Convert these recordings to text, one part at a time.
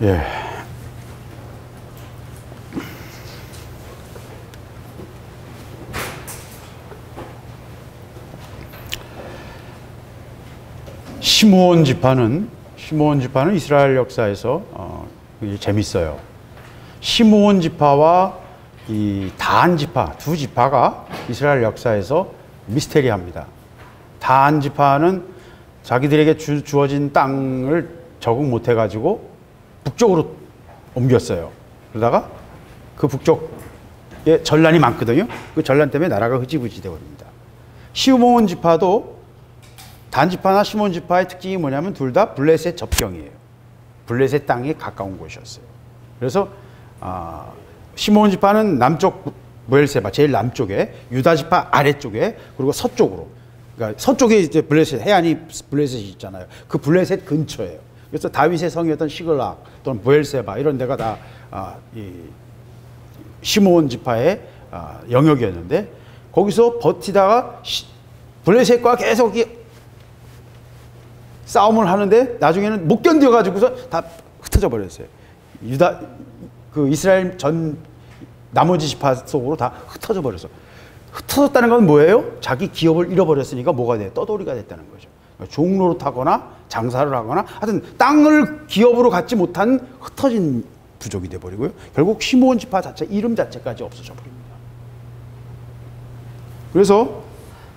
예. 시므온 지파는 이스라엘 역사에서 재밌어요. 시므온 지파와 이 다한 지파, 두 지파가 이스라엘 역사에서 미스테리합니다. 다한 지파는 자기들에게 주어진 땅을 적응 못해가지고 북쪽으로 옮겼어요. 그러다가 그 북쪽에 전란이 많거든요. 그 전란 때문에 나라가 흐지부지 되어버립니다. 시므온 지파도 단 지파나 시므온 지파의 특징이 뭐냐면 둘 다 블레셋 접경이에요. 블레셋 땅에 가까운 곳이었어요. 그래서 시므온 지파는 남쪽 브엘세바 제일 남쪽에, 유다 지파 아래쪽에, 그리고 서쪽으로. 그러니까 서쪽에 이제 블레셋, 해안이 블레셋이 있잖아요. 그 블레셋 근처예요. 그래서 다윗의 성이었던 시글락 또는 브엘세바 이런 데가 다 이 시므온 지파의 영역이었는데, 거기서 버티다가 블레셋과 계속 싸움을 하는데 나중에는 못 견뎌가지고서 다 흩어져 버렸어요. 그 이스라엘 전 나머지 지파 속으로 다 흩어져 버렸어. 흩어졌다는 건 뭐예요? 자기 기업을 잃어버렸으니까 뭐가 돼? 떠돌이가 됐다는 거죠. 종로로 타거나 장사를 하거나 하여튼 땅을 기업으로 갖지 못한 흩어진 부족이 돼버리고요. 결국 시므온 지파 자체 이름 자체까지 없어져 버립니다. 그래서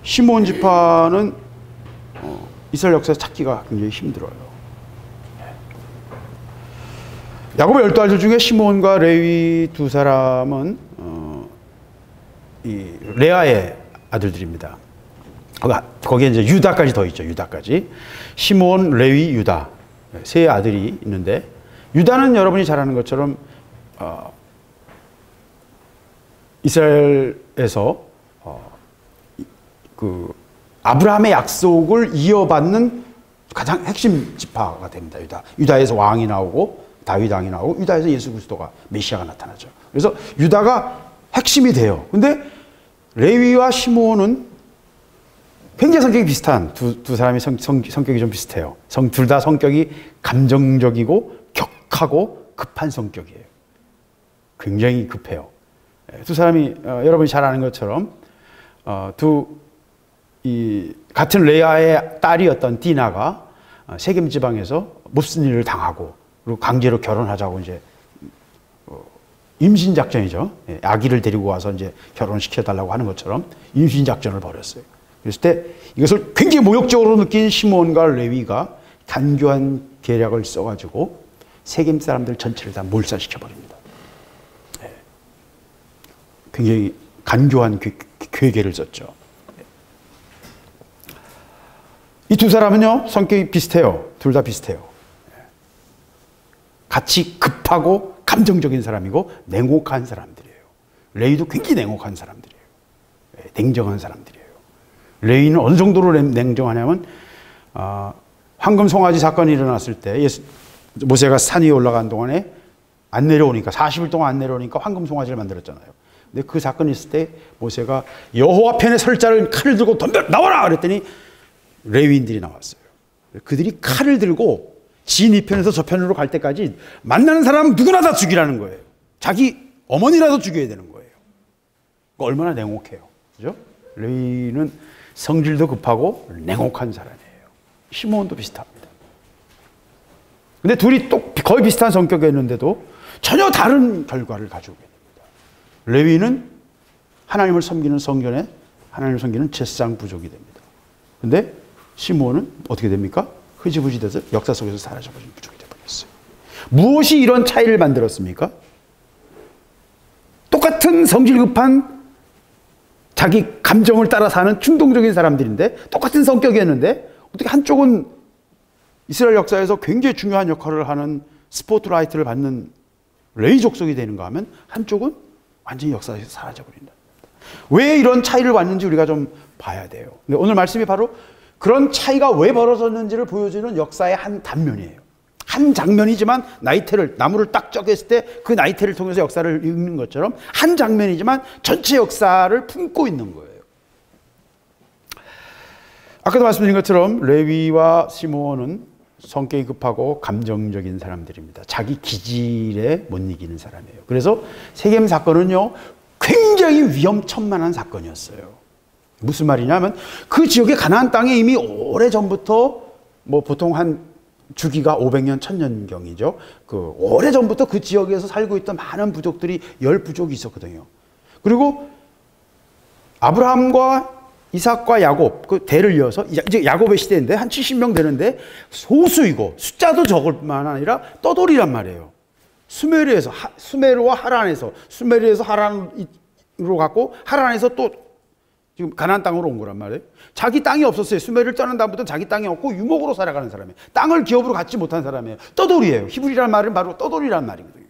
시므온 지파는 이스라엘 역사에서 찾기가 굉장히 힘들어요. 야곱의 12아들 중에 시므온과 레위 두 사람은 이 레아의 아들들입니다. 거기에 이제 유다까지 더 있죠. 유다까지. 시므온, 레위, 유다 세 아들이 있는데, 유다는 여러분이 잘 아는 것처럼 이스라엘에서 그 아브라함의 약속을 이어받는 가장 핵심 지파가 됩니다. 유다에서 왕이 나오고 다윗 왕이 나오고 유다에서 예수 그리스도가 메시아가 나타나죠. 그래서 유다가 핵심이 돼요. 근데 레위와 시므온은 굉장히 성격이 비슷한 두 사람이 성격이 좀 비슷해요. 둘 다 성격이 감정적이고 격하고 급한 성격이에요. 굉장히 급해요. 두 사람이 여러분이 잘 아는 것처럼 같은 레아의 딸이었던 디나가 세겜 지방에서 몹쓸 일을 당하고, 그리고 강제로 결혼하자고 이제 임신 작전이죠. 아기를 데리고 와서 이제 결혼시켜 달라고 하는 것처럼 임신 작전을 벌였어요. 그랬을 때 이것을 굉장히 모욕적으로 느낀 시므온과 레위가 간교한 계략을 써가지고 세겜 사람들 전체를 다 몰살시켜 버립니다. 굉장히 간교한 괴계를 썼죠. 이 두 사람은요, 성격이 비슷해요. 둘 다 비슷해요. 같이 급하고 감정적인 사람이고 냉혹한 사람들이에요. 레위도 굉장히 냉혹한 사람들이에요. 냉정한 사람들이에요. 레위는 어느 정도로 냉정하냐면 황금 송아지 사건이 일어났을 때 모세가 산 위에 올라간 동안에 안 내려오니까 40일 동안 안 내려오니까 황금 송아지를 만들었잖아요. 근데 그 사건이 있을 때 모세가 여호와 편에 설 자를 칼을 들고 덤벼 나와라 그랬더니 레위인들이 나왔어요. 그들이 칼을 들고 진 이 편에서 저 편으로 갈 때까지 만나는 사람 누구나 다 죽이라는 거예요. 자기 어머니라도 죽여야 되는 거예요. 얼마나 냉혹해요. 그죠? 레위는 성질도 급하고 냉혹한 사람이에요. 시므온도 비슷합니다. 근데 둘이 또 거의 비슷한 성격이었는데도 전혀 다른 결과를 가지고 있습니다. 레위는 하나님을 섬기는 성전에 하나님을 섬기는 제사장 부족이 됩니다. 근데 시므온은 어떻게 됩니까? 흐지부지 돼서 역사 속에서 사라져버린 부족이 되어버렸어요. 무엇이 이런 차이를 만들었습니까? 똑같은 성질 급한 자기 감정을 따라 사는 충동적인 사람들인데, 똑같은 성격이었는데 어떻게 한쪽은 이스라엘 역사에서 굉장히 중요한 역할을 하는 스포트라이트를 받는 레위 족속이 되는가 하면 한쪽은 완전히 역사에서 사라져버린다. 왜 이런 차이를 왔는지 우리가 좀 봐야 돼요. 근데 오늘 말씀이 바로 그런 차이가 왜 벌어졌는지를 보여주는 역사의 한 단면이에요. 한 장면이지만 나무를 딱 쪼갰을 때 그 나이테를 통해서 역사를 읽는 것처럼 한 장면이지만 전체 역사를 품고 있는 거예요. 아까도 말씀드린 것처럼 레위와 시므온은 성격이 급하고 감정적인 사람들입니다. 자기 기질에 못 이기는 사람이에요. 그래서 세겜 사건은요, 굉장히 위험천만한 사건이었어요. 무슨 말이냐면 그 지역의 가나안 땅에 이미 오래전부터 뭐 보통 한 주기가 500년, 1000년경이죠. 그 오래전부터 그 지역에서 살고 있던 많은 부족들이 10부족이 있었거든요. 그리고 아브라함과 이삭과 야곱, 그 대를 이어서 이제 야곱의 시대인데 한 70명 되는데 소수이고 숫자도 적을 뿐만 아니라 떠돌이란 말이에요. 수메르와 하란에서 수메르에서 하란으로 갔고 하란에서 또 지금 가나안 땅으로 온 거란 말이에요. 자기 땅이 없었어요. 수메르를 떠난 다음부터 자기 땅이 없고 유목으로 살아가는 사람이에요. 땅을 기업으로 갖지 못한 사람이에요. 떠돌이에요. 히브리라는 말은 바로 떠돌이라는 말이거든요.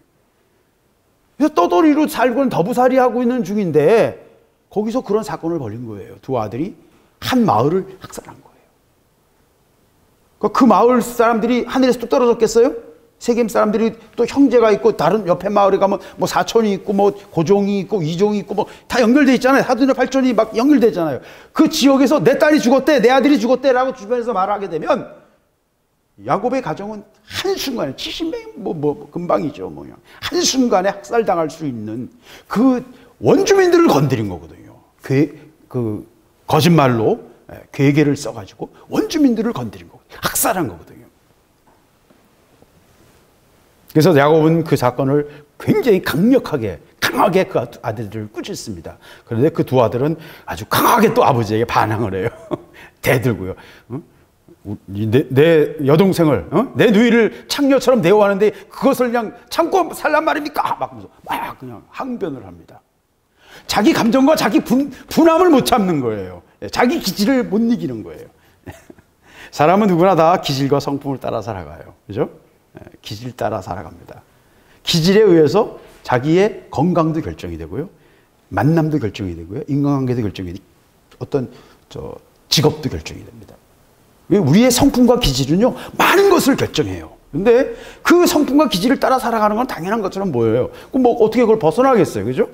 그래서 떠돌이로 살고는 더부살이하고 있는 중인데 거기서 그런 사건을 벌인 거예요. 두 아들이 한 마을을 학살한 거예요. 그 마을 사람들이 하늘에서 뚝 떨어졌겠어요? 세겜 사람들이 또 형제가 있고 다른 옆에 마을에 가면 뭐 사촌이 있고 뭐 고종이 있고 이종이 있고 뭐 다 연결돼 있잖아요. 사돈의 팔촌이 막 연결돼 있잖아요. 그 지역에서 내 딸이 죽었대, 내 아들이 죽었대라고 주변에서 말하게 되면 야곱의 가정은 한순간에 70명 뭐 금방이죠. 뭐냐. 한순간에 학살당할 수 있는 그 원주민들을 건드린 거거든요. 그 거짓말로 괴계를 써가지고 원주민들을 건드린 거거든요. 학살한 거거든요. 그래서 야곱은 그 사건을 굉장히 강하게 그 아들들을 꾸짖습니다. 그런데 그 두 아들은 아주 강하게 또 아버지에게 반항을 해요. 대들고요. 내 여동생을, 내 누이를 창녀처럼 대우하는데 그것을 그냥 참고 살란 말입니까? 막 그냥 항변을 합니다. 자기 감정과 자기 분함을 못 참는 거예요. 자기 기질을 못 이기는 거예요. 사람은 누구나 다 기질과 성품을 따라 살아가요. 그죠? 기질 따라 살아갑니다. 기질에 의해서 자기의 건강도 결정이 되고요. 만남도 결정이 되고요. 인간관계도 결정이 되고 어떤 직업도 결정이 됩니다. 우리의 성품과 기질은요, 많은 것을 결정해요. 근데 그 성품과 기질을 따라 살아가는 건 당연한 것처럼 보여요. 그럼 뭐 어떻게 그걸 벗어나겠어요. 그죠?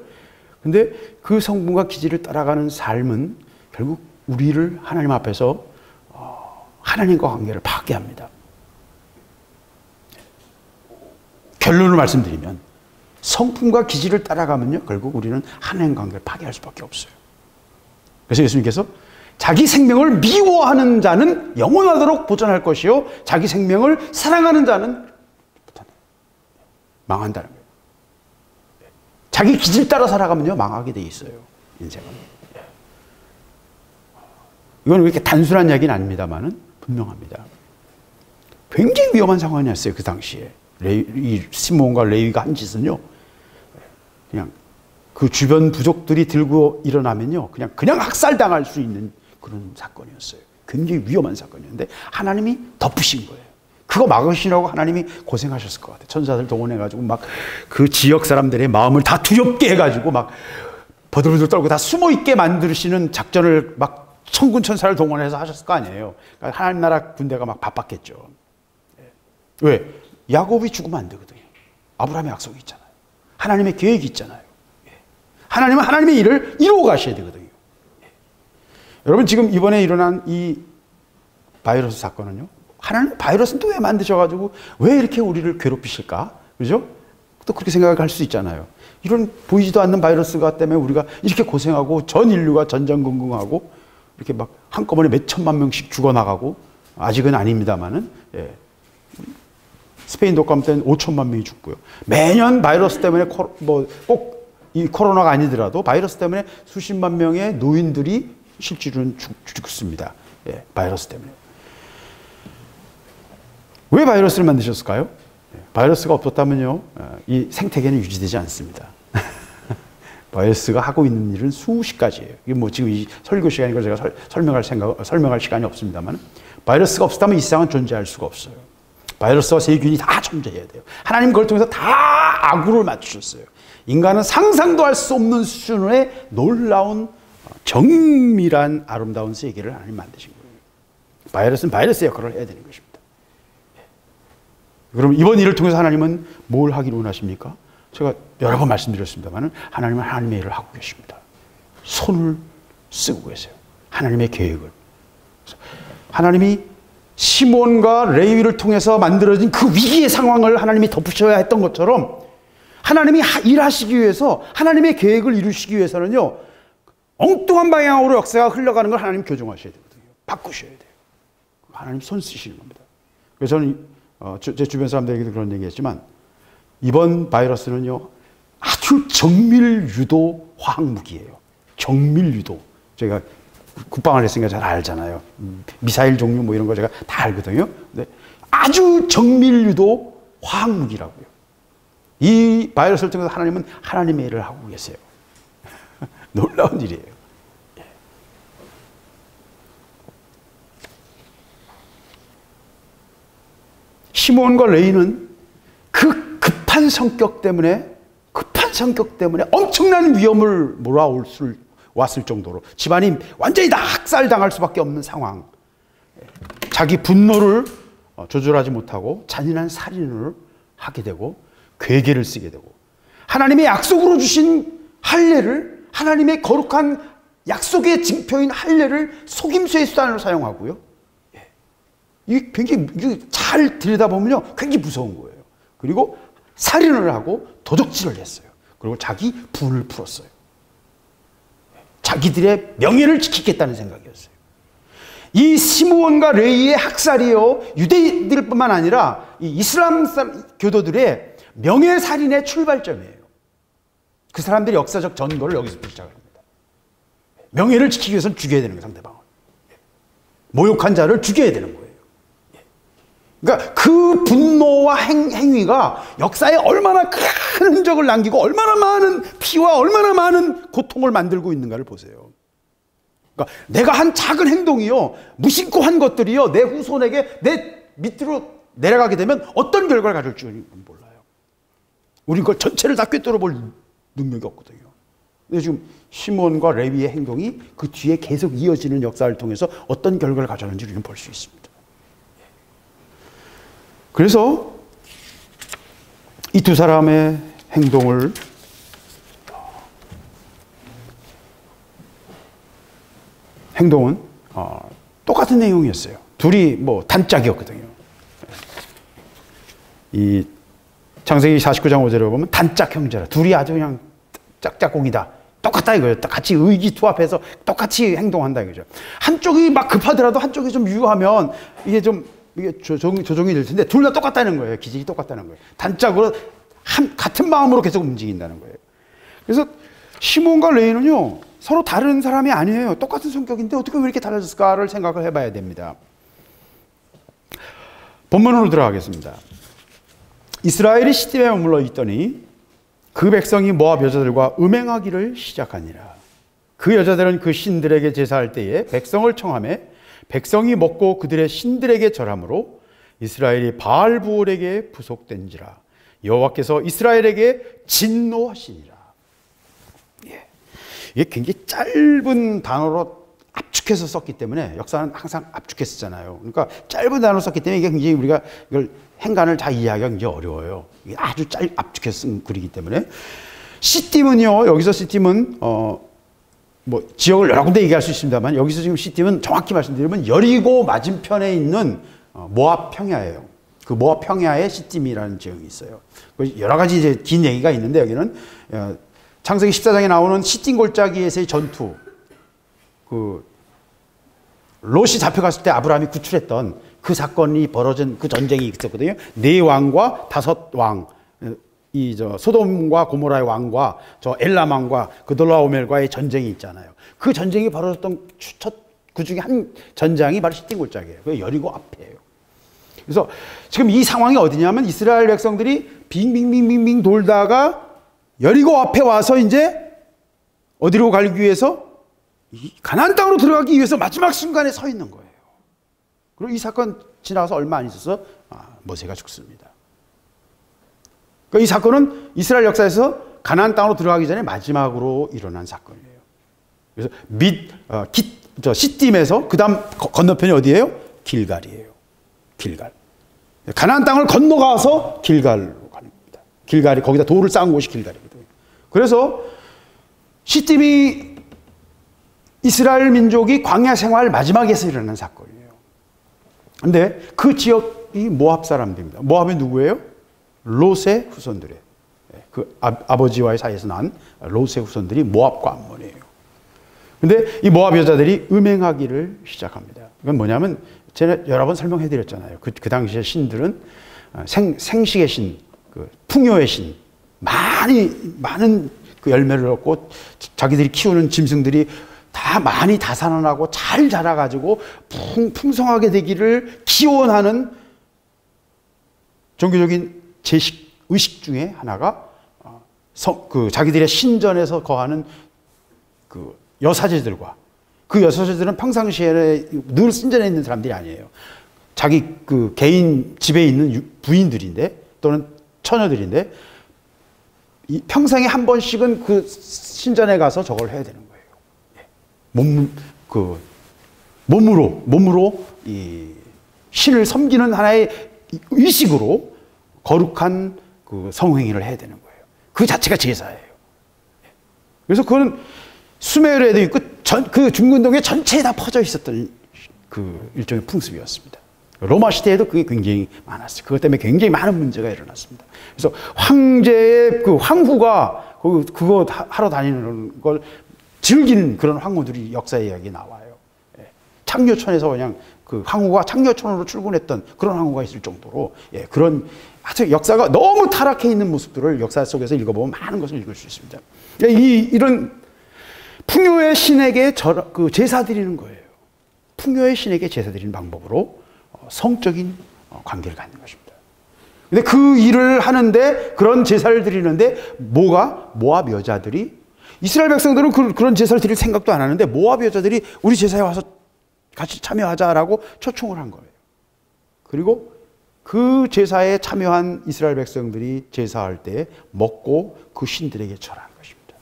근데 그 성분과 기질을 따라가는 삶은 결국 우리를 하나님 앞에서 하나님과 관계를 파괴합니다. 결론을 말씀드리면 성품과 기질을 따라가면요, 결국 우리는 하나님 관계를 파괴할 수밖에 없어요. 그래서 예수님께서 자기 생명을 미워하는 자는 영원하도록 보존할 것이요 자기 생명을 사랑하는 자는 망한다는 거예요. 자기 기질 따라 살아가면요, 망하게 돼 있어요, 인생은. 이건 이렇게 단순한 이야기는 아닙니다만은 분명합니다. 굉장히 위험한 상황이었어요, 그 당시에. 이 시몬과 레위가 한 짓은요, 그냥 그 주변 부족들이 들고 일어나면요, 그냥 학살당할 수 있는 그런 사건이었어요. 굉장히 위험한 사건이었는데 하나님이 덮으신 거예요. 그거 막으시라고 하나님이 고생하셨을 것 같아요. 천사들 동원해가지고 막 그 지역 사람들의 마음을 다 두렵게 해가지고 막 버들버들 떨고 다 숨어있게 만드시는 작전을 막 천군 천사를 동원해서 하셨을 거 아니에요. 그러니까 하나님 나라 군대가 막 바빴겠죠. 왜? 야곱이 죽으면 안 되거든요. 아브라함의 약속이 있잖아요. 하나님의 계획이 있잖아요. 하나님은 하나님의 일을 이루어 가셔야 되거든요. 여러분, 지금 이번에 일어난 이 바이러스 사건은요, 하나님 바이러스는 또 왜 만드셔가지고 왜 이렇게 우리를 괴롭히실까? 그죠? 또 그렇게 생각할 수 있잖아요. 이런 보이지도 않는 바이러스가 때문에 우리가 이렇게 고생하고 전 인류가 전전긍긍하고 이렇게 막 한꺼번에 몇 천만 명씩 죽어나가고, 아직은 아닙니다만은, 스페인 독감 때는 5천만 명이 죽고요. 매년 바이러스 때문에 꼭 이 코로나가 아니더라도 바이러스 때문에 수십만 명의 노인들이 실제로는 죽습니다. 바이러스 때문에. 왜 바이러스를 만드셨을까요? 바이러스가 없었다면요, 이 생태계는 유지되지 않습니다. 바이러스가 하고 있는 일은 수십 가지예요. 이게 뭐 지금 이 설교 시간이고 제가 설명할 시간이 없습니다만, 바이러스가 없었다면 이 세상은 존재할 수가 없어요. 바이러스와 세균이 다 존재해야 돼요. 하나님 그걸 통해서 다 아구를 맞추셨어요. 인간은 상상도 할 수 없는 수준의 놀라운 정밀한 아름다운 세계를 하나님 만드신 거예요. 바이러스는 바이러스의 역할을 해야 되는 것입니다. 그럼 이번 일을 통해서 하나님은 뭘 하기를 원하십니까? 제가 여러 번 말씀드렸습니다만 하나님은 하나님의 일을 하고 계십니다. 손을 쓰고 계세요. 하나님의 계획을. 하나님이 시몬과 레위를 통해서 만들어진 그 위기의 상황을 하나님이 덮으셔야 했던 것처럼 하나님이 일하시기 위해서 하나님의 계획을 이루시기 위해서는요, 엉뚱한 방향으로 역사가 흘러가는 걸 하나님 교정하셔야 되거든요. 바꾸셔야 돼요. 하나님 손 쓰시는 겁니다. 그래서 저는 제 주변 사람들에게도 그런 얘기했지만 이번 바이러스는요, 아주 정밀 유도 화학무기예요. 정밀 유도. 제가 국방을 했으니까 잘 알잖아요. 미사일 종류 뭐 이런 거 제가 다 알거든요. 근데 아주 정밀 유도 화학무기라고요. 이 바이러스를 통해서 하나님은 하나님의 일을 하고 계세요. 놀라운 일이에요. 시몬과 레위는 그 급한 성격 때문에 엄청난 위험을 왔을 정도로 집안이 완전히 다 학살당할 수밖에 없는 상황. 자기 분노를 조절하지 못하고 잔인한 살인을 하게 되고 괴계를 쓰게 되고 하나님의 약속으로 주신 할례를, 하나님의 거룩한 약속의 징표인 할례를 속임수의 수단으로 사용하고요. 이게 굉장히 잘 들여다보면요, 굉장히 무서운 거예요. 그리고 살인을 하고 도적질을 했어요. 그리고 자기 분을 풀었어요. 자기들의 명예를 지키겠다는 생각이었어요. 이 시므온과 레위의 학살이요, 유대인들뿐만 아니라 이 이슬람 교도들의 명예살인의 출발점이에요. 그 사람들의 역사적 전거를 여기서부터 시작합니다. 명예를 지키기 위해서는 죽여야 되는 거예요, 상대방을. 모욕한 자를 죽여야 되는 거예요. 그러니까 그 분노와 행위가 역사에 얼마나 큰 흔적을 남기고 얼마나 많은 피와 얼마나 많은 고통을 만들고 있는가를 보세요. 그러니까 내가 한 작은 행동이요, 무심코 한 것들이요, 내 후손에게 내 밑으로 내려가게 되면 어떤 결과를 가져올지 몰라요. 우린 그걸 전체를 다 꿰뚫어 볼 능력이 없거든요. 근데 지금 시몬과 레위의 행동이 그 뒤에 계속 이어지는 역사를 통해서 어떤 결과를 가져오는지를 좀 볼 수 있습니다. 그래서 이 두 사람의 행동은 똑같은 내용이었어요. 둘이 뭐 단짝이었거든요. 이 창세기 49장 5절에 보면 단짝 형제라. 둘이 아주 그냥 짝짝꿍이다. 똑같다 이거예요. 같이 의기투합해서 똑같이 행동한다 이거죠. 한쪽이 막 급하더라도 한쪽이 좀 유효하면 이게 조정이 될 텐데 둘 다 똑같다는 거예요. 기질이 똑같다는 거예요. 단짝으로 같은 마음으로 계속 움직인다는 거예요. 그래서 시몬과 레위는요, 서로 다른 사람이 아니에요. 똑같은 성격인데 어떻게 왜 이렇게 달라졌을까를 생각을 해봐야 됩니다. 본문으로 들어가겠습니다. 이스라엘이 시딤에 머물러 있더니 그 백성이 모압 여자들과 음행하기를 시작하니라. 그 여자들은 그 신들에게 제사할 때에 백성을 청하매 백성이 먹고 그들의 신들에게 절함으로 이스라엘이 바알부올에게 부속된지라. 여호와께서 이스라엘에게 진노하시니라. 이게 굉장히 짧은 단어로 압축해서 썼기 때문에, 역사는 항상 압축해서 쓰잖아요. 그러니까 짧은 단어로 썼기 때문에 이게 굉장히 우리가 이걸 행간을 다 이해하기가 굉장히 어려워요. 이게 아주 압축해서 쓴 글이기 때문에. 시딤은요, 여기서 시딤은 뭐 지역을 여러 군데 얘기할 수 있습니다만, 여기서 지금 시딤은 정확히 말씀드리면 여리고 맞은편에 있는 모압 평야예요. 그 모압 평야에 시딤이라는 지역이 있어요. 여러 가지 이제 긴 얘기가 있는데, 여기는 창세기 14장에 나오는 시딤 골짜기에서의 전투, 그 롯이 잡혀갔을 때 아브라함이 구출했던 그 사건이 벌어진 그 전쟁이 있었거든요. 4왕과 5왕, 소돔과 고모라의 왕과 엘람 왕과 그돌라오멜과의 전쟁이 있잖아요. 그 전쟁이 벌어졌던 그 중에 한 전장이 바로 시딤 골짜기예요. 그 여리고 앞이에요. 그래서 지금 이 상황이 어디냐면, 이스라엘 백성들이 빙빙빙빙빙 돌다가 여리고 앞에 와서 이제 어디로 가기 위해서, 가나안 땅으로 들어가기 위해서 마지막 순간에 서 있는 거예요. 그리고 이 사건 지나서 얼마 안 있어서 모세가 죽습니다. 그러니까 이 사건은 이스라엘 역사에서 가나안 땅으로 들어가기 전에 마지막으로 일어난 사건이에요. 그래서 시딤에서 그 다음 건너편이 어디예요? 길갈이에요. 길갈. 가나안 땅을 건너가서 길갈로 가는 겁니다. 길갈이, 거기다 돌을 쌓은 곳이 길갈이거든요. 그래서 시딤이 이스라엘 민족이 광야 생활 마지막에서 일어난 사건이에요. 근데 그 지역이 모압 사람들입니다. 모압이 누구예요? 롯의 후손들이에요. 그 아버지와의 사이에서 난 롯의 후손들이 모압과 암몬이에요. 근데 이 모압 여자들이 음행하기를 시작합니다. 이건 뭐냐면 제가 여러 번 설명해 드렸잖아요. 그 당시에 신들은 생식의 신, 그 풍요의 신, 많은 그 열매를 얻고 자기들이 키우는 짐승들이 다 많이 다산하고 잘 자라가지고 풍성하게 되기를 기원하는 종교적인 의식 중에 하나가 그 자기들의 신전에서 거하는 그 여사제들과, 그 여사제들은 평상시에 늘 신전에 있는 사람들이 아니에요. 자기 그 개인 집에 있는 부인들인데 또는 처녀들인데 평생에 한 번씩은 그 신전에 가서 저걸 해야 되는 거예요. 몸으로 이 신을 섬기는 하나의 의식으로 거룩한 그 성행위를 해야 되는 거예요. 그 자체가 제사예요. 그래서 그거는 수메르에도 있고 그 중근동에 전체에 다 퍼져 있었던 그 일종의 풍습이었습니다. 로마 시대에도 그게 굉장히 많았어요. 그것 때문에 굉장히 많은 문제가 일어났습니다. 그래서 황제의 그 황후가 그거 하러 다니는 걸 즐기는 그런 황후들이 역사의 이야기에 나와요. 창녀촌에서 그냥 그 황후가 창녀촌으로 출근했던 그런 황후가 있을 정도로 그런 아주 역사가 너무 타락해 있는 모습들을 역사 속에서 읽어보면 많은 것을 읽을 수 있습니다. 이런 풍요의 신에게 그 제사 드리는 거예요. 풍요의 신에게 제사 드리는 방법으로 성적인 관계를 갖는 것입니다. 근데 그 일을 하는데, 그런 제사를 드리는데 모압 여자들이, 이스라엘 백성들은 그런 제사를 드릴 생각도 안 하는데 모압 여자들이 우리 제사에 와서 같이 참여하자라고 초청을 한 거예요. 그리고 그 제사에 참여한 이스라엘 백성들이 제사할 때 먹고 그 신들에게 절하는 것입니다.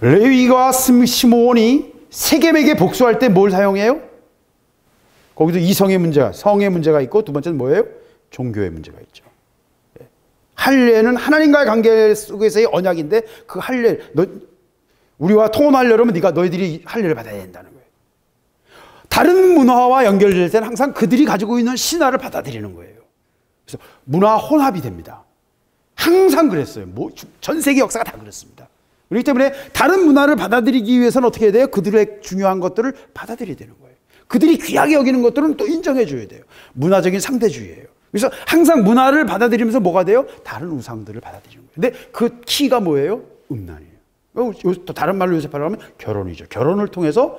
레위와 시므온이 세겜에게 복수할 때 뭘 사용해요? 거기도 이성의 문제가, 성의 문제가 있고, 두 번째는 뭐예요? 종교의 문제가 있죠. 할례는 하나님과의 관계 속에서의 언약인데, 그 할례, 우리와 통혼하려면 너희들이 할례를 받아야 된다는 거예요. 다른 문화와 연결될 때는 항상 그들이 가지고 있는 신화를 받아들이는 거예요. 그래서 문화 혼합이 됩니다. 항상 그랬어요. 전 세계 역사가 다 그렇습니다. 그렇기 때문에 다른 문화를 받아들이기 위해서는 어떻게 해야 돼요? 그들의 중요한 것들을 받아들여야 되는 거예요. 그들이 귀하게 여기는 것들은 또 인정해 줘야 돼요. 문화적인 상대주의예요. 그래서 항상 문화를 받아들이면서 뭐가 돼요? 다른 우상들을 받아들이는 거예요. 근데 그 키가 뭐예요? 음란이에요. 또 다른 말로 요셉하려 하면 결혼이죠. 결혼을 통해서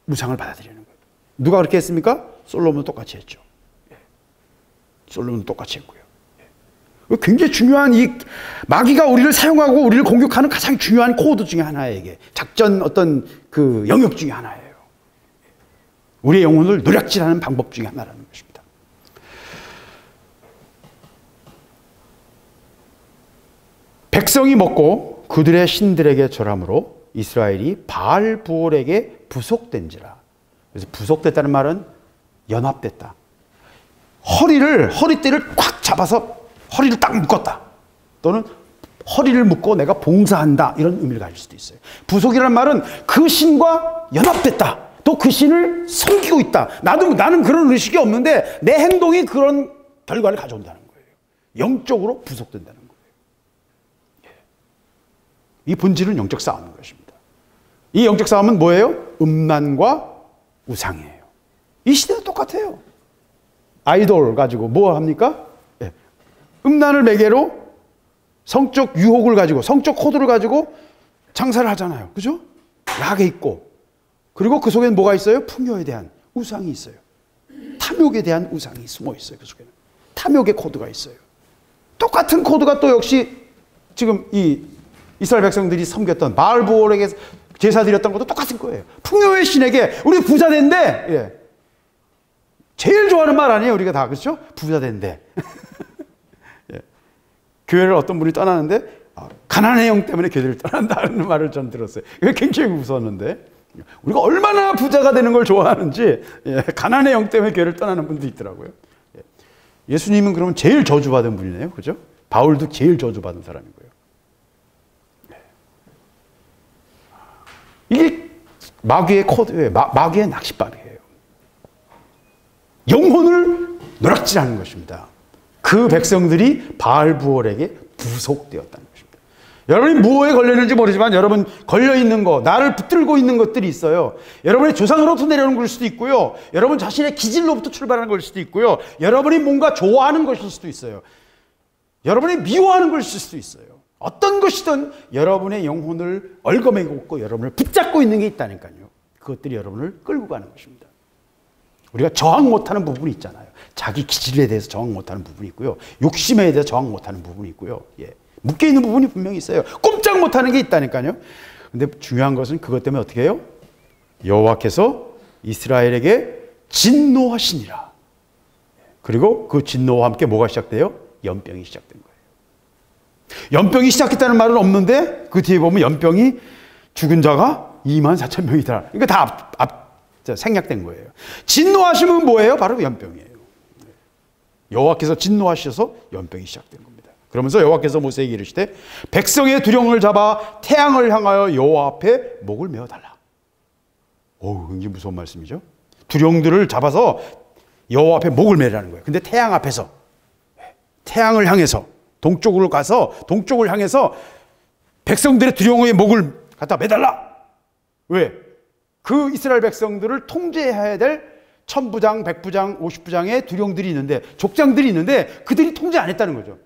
우상을 받아들이는 거예요. 누가 그렇게 했습니까? 솔로몬은 똑같이 했죠. 솔로몬은 똑같이 했고요. 굉장히 중요한 이 마귀가 우리를 사용하고 우리를 공격하는 가장 중요한 코드 중에 하나예요. 이게 작전 어떤 그 영역 중에 하나예요. 우리의 영혼을 노략질하는 방법 중에 하나라는 것입니다. 백성이 먹고 그들의 신들에게 절함으로 이스라엘이 바알 부올에게 부속된지라. 그래서 부속됐다는 말은 연합됐다. 허리띠를 꽉 잡아서 허리를 딱 묶었다. 또는 허리를 묶고 내가 봉사한다. 이런 의미를 가질 수도 있어요. 부속이라는 말은 그 신과 연합됐다. 또 그 신을 섬기고 있다. 나는 그런 의식이 없는데 내 행동이 그런 결과를 가져온다는 거예요. 영적으로 부속된다는 거예요. 이 본질은 영적 싸움인 것입니다. 이 영적 싸움은 뭐예요? 음란과 우상이에요. 이 시대도 똑같아요. 아이돌 가지고 뭐 합니까? 음란을 매개로 성적 유혹을 가지고, 성적 코드를 가지고 장사를 하잖아요. 그죠? 약에 있고. 그리고 그 속에는 뭐가 있어요? 풍요에 대한 우상이 있어요. 탐욕에 대한 우상이 숨어 있어요. 그 속에는. 탐욕의 코드가 있어요. 똑같은 코드가 또 역시 지금 이 이스라엘 백성들이 섬겼던 바알부올에게 제사 드렸던 것도 똑같은 거예요. 풍요의 신에게 우리 부자 된대. 제일 좋아하는 말 아니에요? 우리가 다. 그렇죠? 부자 된대. 교회를 어떤 분이 떠나는데 가난의 영 때문에 교회를 떠난다는 말을 전 들었어요. 이게 굉장히 무서웠는데 우리가 얼마나 부자가 되는 걸 좋아하는지 가난의 영 때문에 교회를 떠나는 분도 있더라고요. 예수님은 그러면 제일 저주받은 분이네요. 그죠? 바울도 제일 저주받은 사람이고요. 이게 마귀의 코드예요. 마귀의 낚싯밥이에요. 영혼을 노략질하는 것입니다. 그 백성들이 바알부올에게 부속되었다는 것입니다. 여러분이 무엇에 걸렸는지 모르지만 여러분 걸려있는 거, 나를 붙들고 있는 것들이 있어요. 여러분의 조상으로부터 내려오는 걸 수도 있고요. 여러분 자신의 기질로부터 출발하는 걸 수도 있고요. 여러분이 뭔가 좋아하는 것일 수도 있어요. 여러분이 미워하는 것일 수도 있어요. 어떤 것이든 여러분의 영혼을 얽어매고 있고 여러분을 붙잡고 있는 게 있다니까요. 그것들이 여러분을 끌고 가는 것입니다. 우리가 저항 못하는 부분이 있잖아요. 자기 기질에 대해서 저항 못하는 부분이 있고요. 욕심에 대해서 저항 못하는 부분이 있고요. 예. 묶여있는 부분이 분명히 있어요. 꼼짝 못하는 게 있다니까요. 근데 중요한 것은 그것 때문에 어떻게 해요? 여호와께서 이스라엘에게 진노하시니라. 그리고 그 진노와 함께 뭐가 시작돼요? 연병이 시작된 거예요. 연병이 시작했다는 말은 없는데 그 뒤에 보면 연병이 죽은 자가 24,000명이더라. 그러니까 다 생략된 거예요. 진노하시면 뭐예요? 바로 연병이에요. 여호와께서 진노하셔서 연병이 시작된 겁니다. 그러면서 여호와께서 모세에게 이르시되 백성의 두령을 잡아 태양을 향하여 여호와 앞에 목을 메어달라. 오, 굉장히 무서운 말씀이죠. 두령들을 잡아서 여호와 앞에 목을 메라는 거예요. 근데 태양 앞에서, 태양을 향해서 동쪽으로 가서 동쪽을 향해서 백성들의 두령의 목을 갖다 매달라. 왜? 그 이스라엘 백성들을 통제해야 될 천부장, 백부장, 50부장의 두령들이 있는데, 족장들이 있는데 그들이 통제 안 했다는 거죠.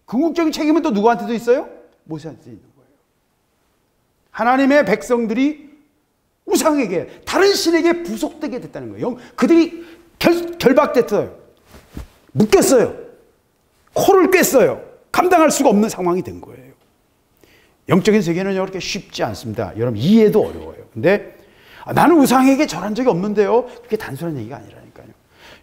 궁극적인 책임은 또 누구한테도 있어요? 모세한테 있는 거예요. 하나님의 백성들이 우상에게, 다른 신에게 부속되게 됐다는 거예요. 그들이 결박됐어요. 묶였어요. 코를 꿰어요. 감당할 수가 없는 상황이 된 거예요. 영적인 세계는 이렇게 쉽지 않습니다. 여러분 이해도 어려워요. 근데 나는 우상에게 절한 적이 없는데요. 그게 단순한 얘기가 아니라니까요.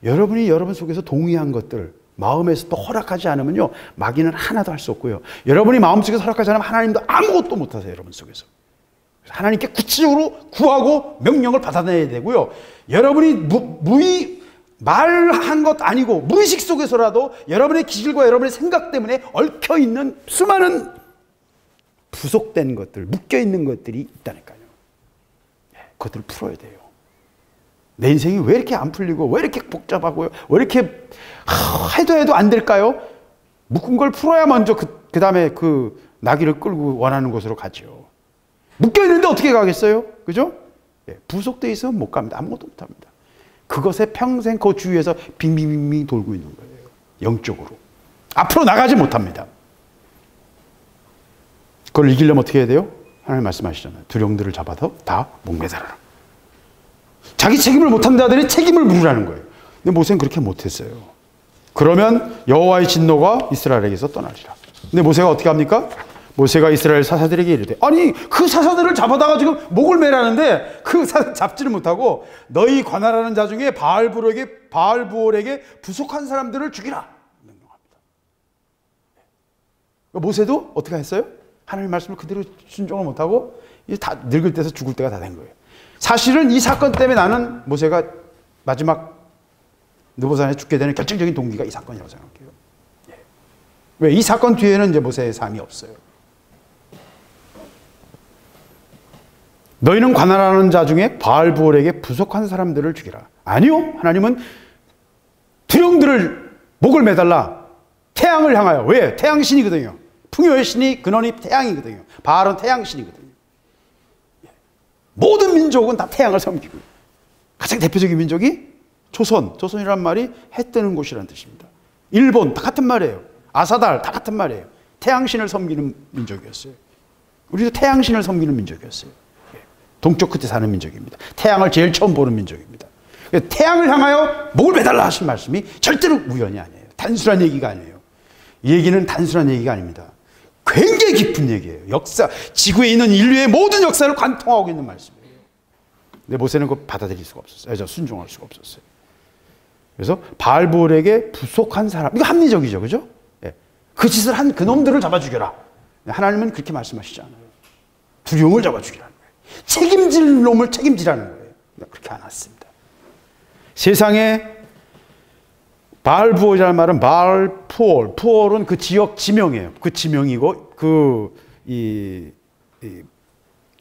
여러분이 여러분 속에서 동의한 것들, 마음에서 또 허락하지 않으면요, 마귀는 하나도 할 수 없고요. 여러분이 마음속에서 허락하지 않으면 하나님도 아무것도 못하세요. 여러분 속에서. 하나님께 구체적으로 구하고 명령을 받아내야 되고요. 여러분이 말한 것 아니고 무의식 속에서라도 여러분의 기질과 여러분의 생각 때문에 얽혀있는 수많은 부속된 것들, 묶여있는 것들이 있다니까요. 그것들을 풀어야 돼요. 내 인생이 왜 이렇게 안 풀리고 왜 이렇게 복잡하고요? 왜 이렇게 해도 안 될까요? 묶은 걸 풀어야 먼저 그 다음에 그 나귀를 끌고 원하는 곳으로 가죠. 묶여있는데 어떻게 가겠어요? 그죠? 부속되어 있으면 못 갑니다. 아무것도 못 합니다. 그것에 평생 그 주위에서 빙빙빙 돌고 있는 거예요. 영적으로. 앞으로 나가지 못합니다. 그걸 이기려면 어떻게 해야 돼요? 하나님 말씀하시잖아요. 두령들을 잡아서 다 목매달아라. 자기 책임을 못한다더니 책임을 물으라는 거예요. 근데 모세는 그렇게 못했어요. 그러면 여호와의 진노가 이스라엘에게서 떠나리라. 근데 모세가 어떻게 합니까? 모세가 이스라엘 사사들에게 이르되, 아니 그 사사들을 잡아다가 지금 목을 매라는데 그 사사 잡지를 못하고 너희 관할하는 자 중에 바알부올에게 부속한 사람들을 죽이라 명령합니다. 모세도 어떻게 했어요? 하나님의 말씀을 그대로 순종을 못하고 이제 다 늙을 때서 죽을 때가 다 된 거예요. 사실은 이 사건 때문에 나는 모세가 마지막 느보산에 죽게 되는 결정적인 동기가 이 사건이라고 생각해요. 왜? 이 사건 뒤에는 이제 모세의 삶이 없어요. 너희는 관할하는 자 중에 바알부올에게 부속한 사람들을 죽이라. 아니요. 하나님은 두령들을 목을 매달라. 태양을 향하여. 왜? 태양신이거든요. 풍요의 신이 근원이 태양이거든요. 바알은 태양신이거든요. 모든 민족은 다 태양을 섬기고, 가장 대표적인 민족이 조선이란 말이 해 뜨는 곳이라는 뜻입니다. 일본 다 같은 말이에요. 아사달 다 같은 말이에요. 태양신을 섬기는 민족이었어요. 우리도 태양신을 섬기는 민족이었어요. 동쪽 끝에 사는 민족입니다. 태양을 제일 처음 보는 민족입니다. 태양을 향하여 목을 매달라 하신 말씀이 절대로 우연이 아니에요. 단순한 얘기가 아니에요. 이 얘기는 단순한 얘기가 아닙니다. 굉장히 깊은 얘기예요. 역사, 지구에 있는 인류의 모든 역사를 관통하고 있는 말씀이에요. 근데 모세는 그걸 받아들일 수가 없었어요. 순종할 수가 없었어요. 그래서 바알부올에게 부속한 사람, 이거 합리적이죠, 그죠? 그 짓을 한 그놈들을 잡아 죽여라. 하나님은 그렇게 말씀하시지 않아요. 두령을 잡아 죽이라는 거예요. 책임질 놈을 책임지라는 거예요. 그렇게 안 왔습니다. 세상에 바알부올이라는 말은 바알푸올, 푸올은 그 지역 지명이에요. 그 지명이고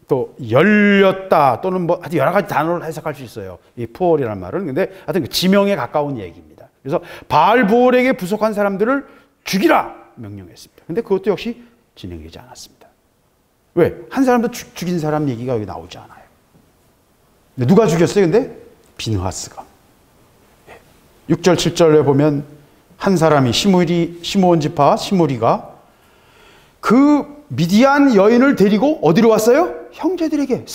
또 열렸다 또는 뭐 하여튼 여러 가지 단어를 해석할 수 있어요. 이 푸얼이라는 말은. 근데 하여튼 그 지명에 가까운 얘기입니다. 그래서 바알부올에게 부속한 사람들을 죽이라 명령했습니다. 근데 그것도 역시 진행되지 않았습니다. 왜? 한 사람도 죽인 사람 얘기가 여기 나오지 않아요. 근데 누가 죽였어요? 근데 비느하스가. 6절 7절에 보면 한 사람이 시므온 지파 시므리가 그 미디안 여인을 데리고 어디로 왔어요? 형제들에게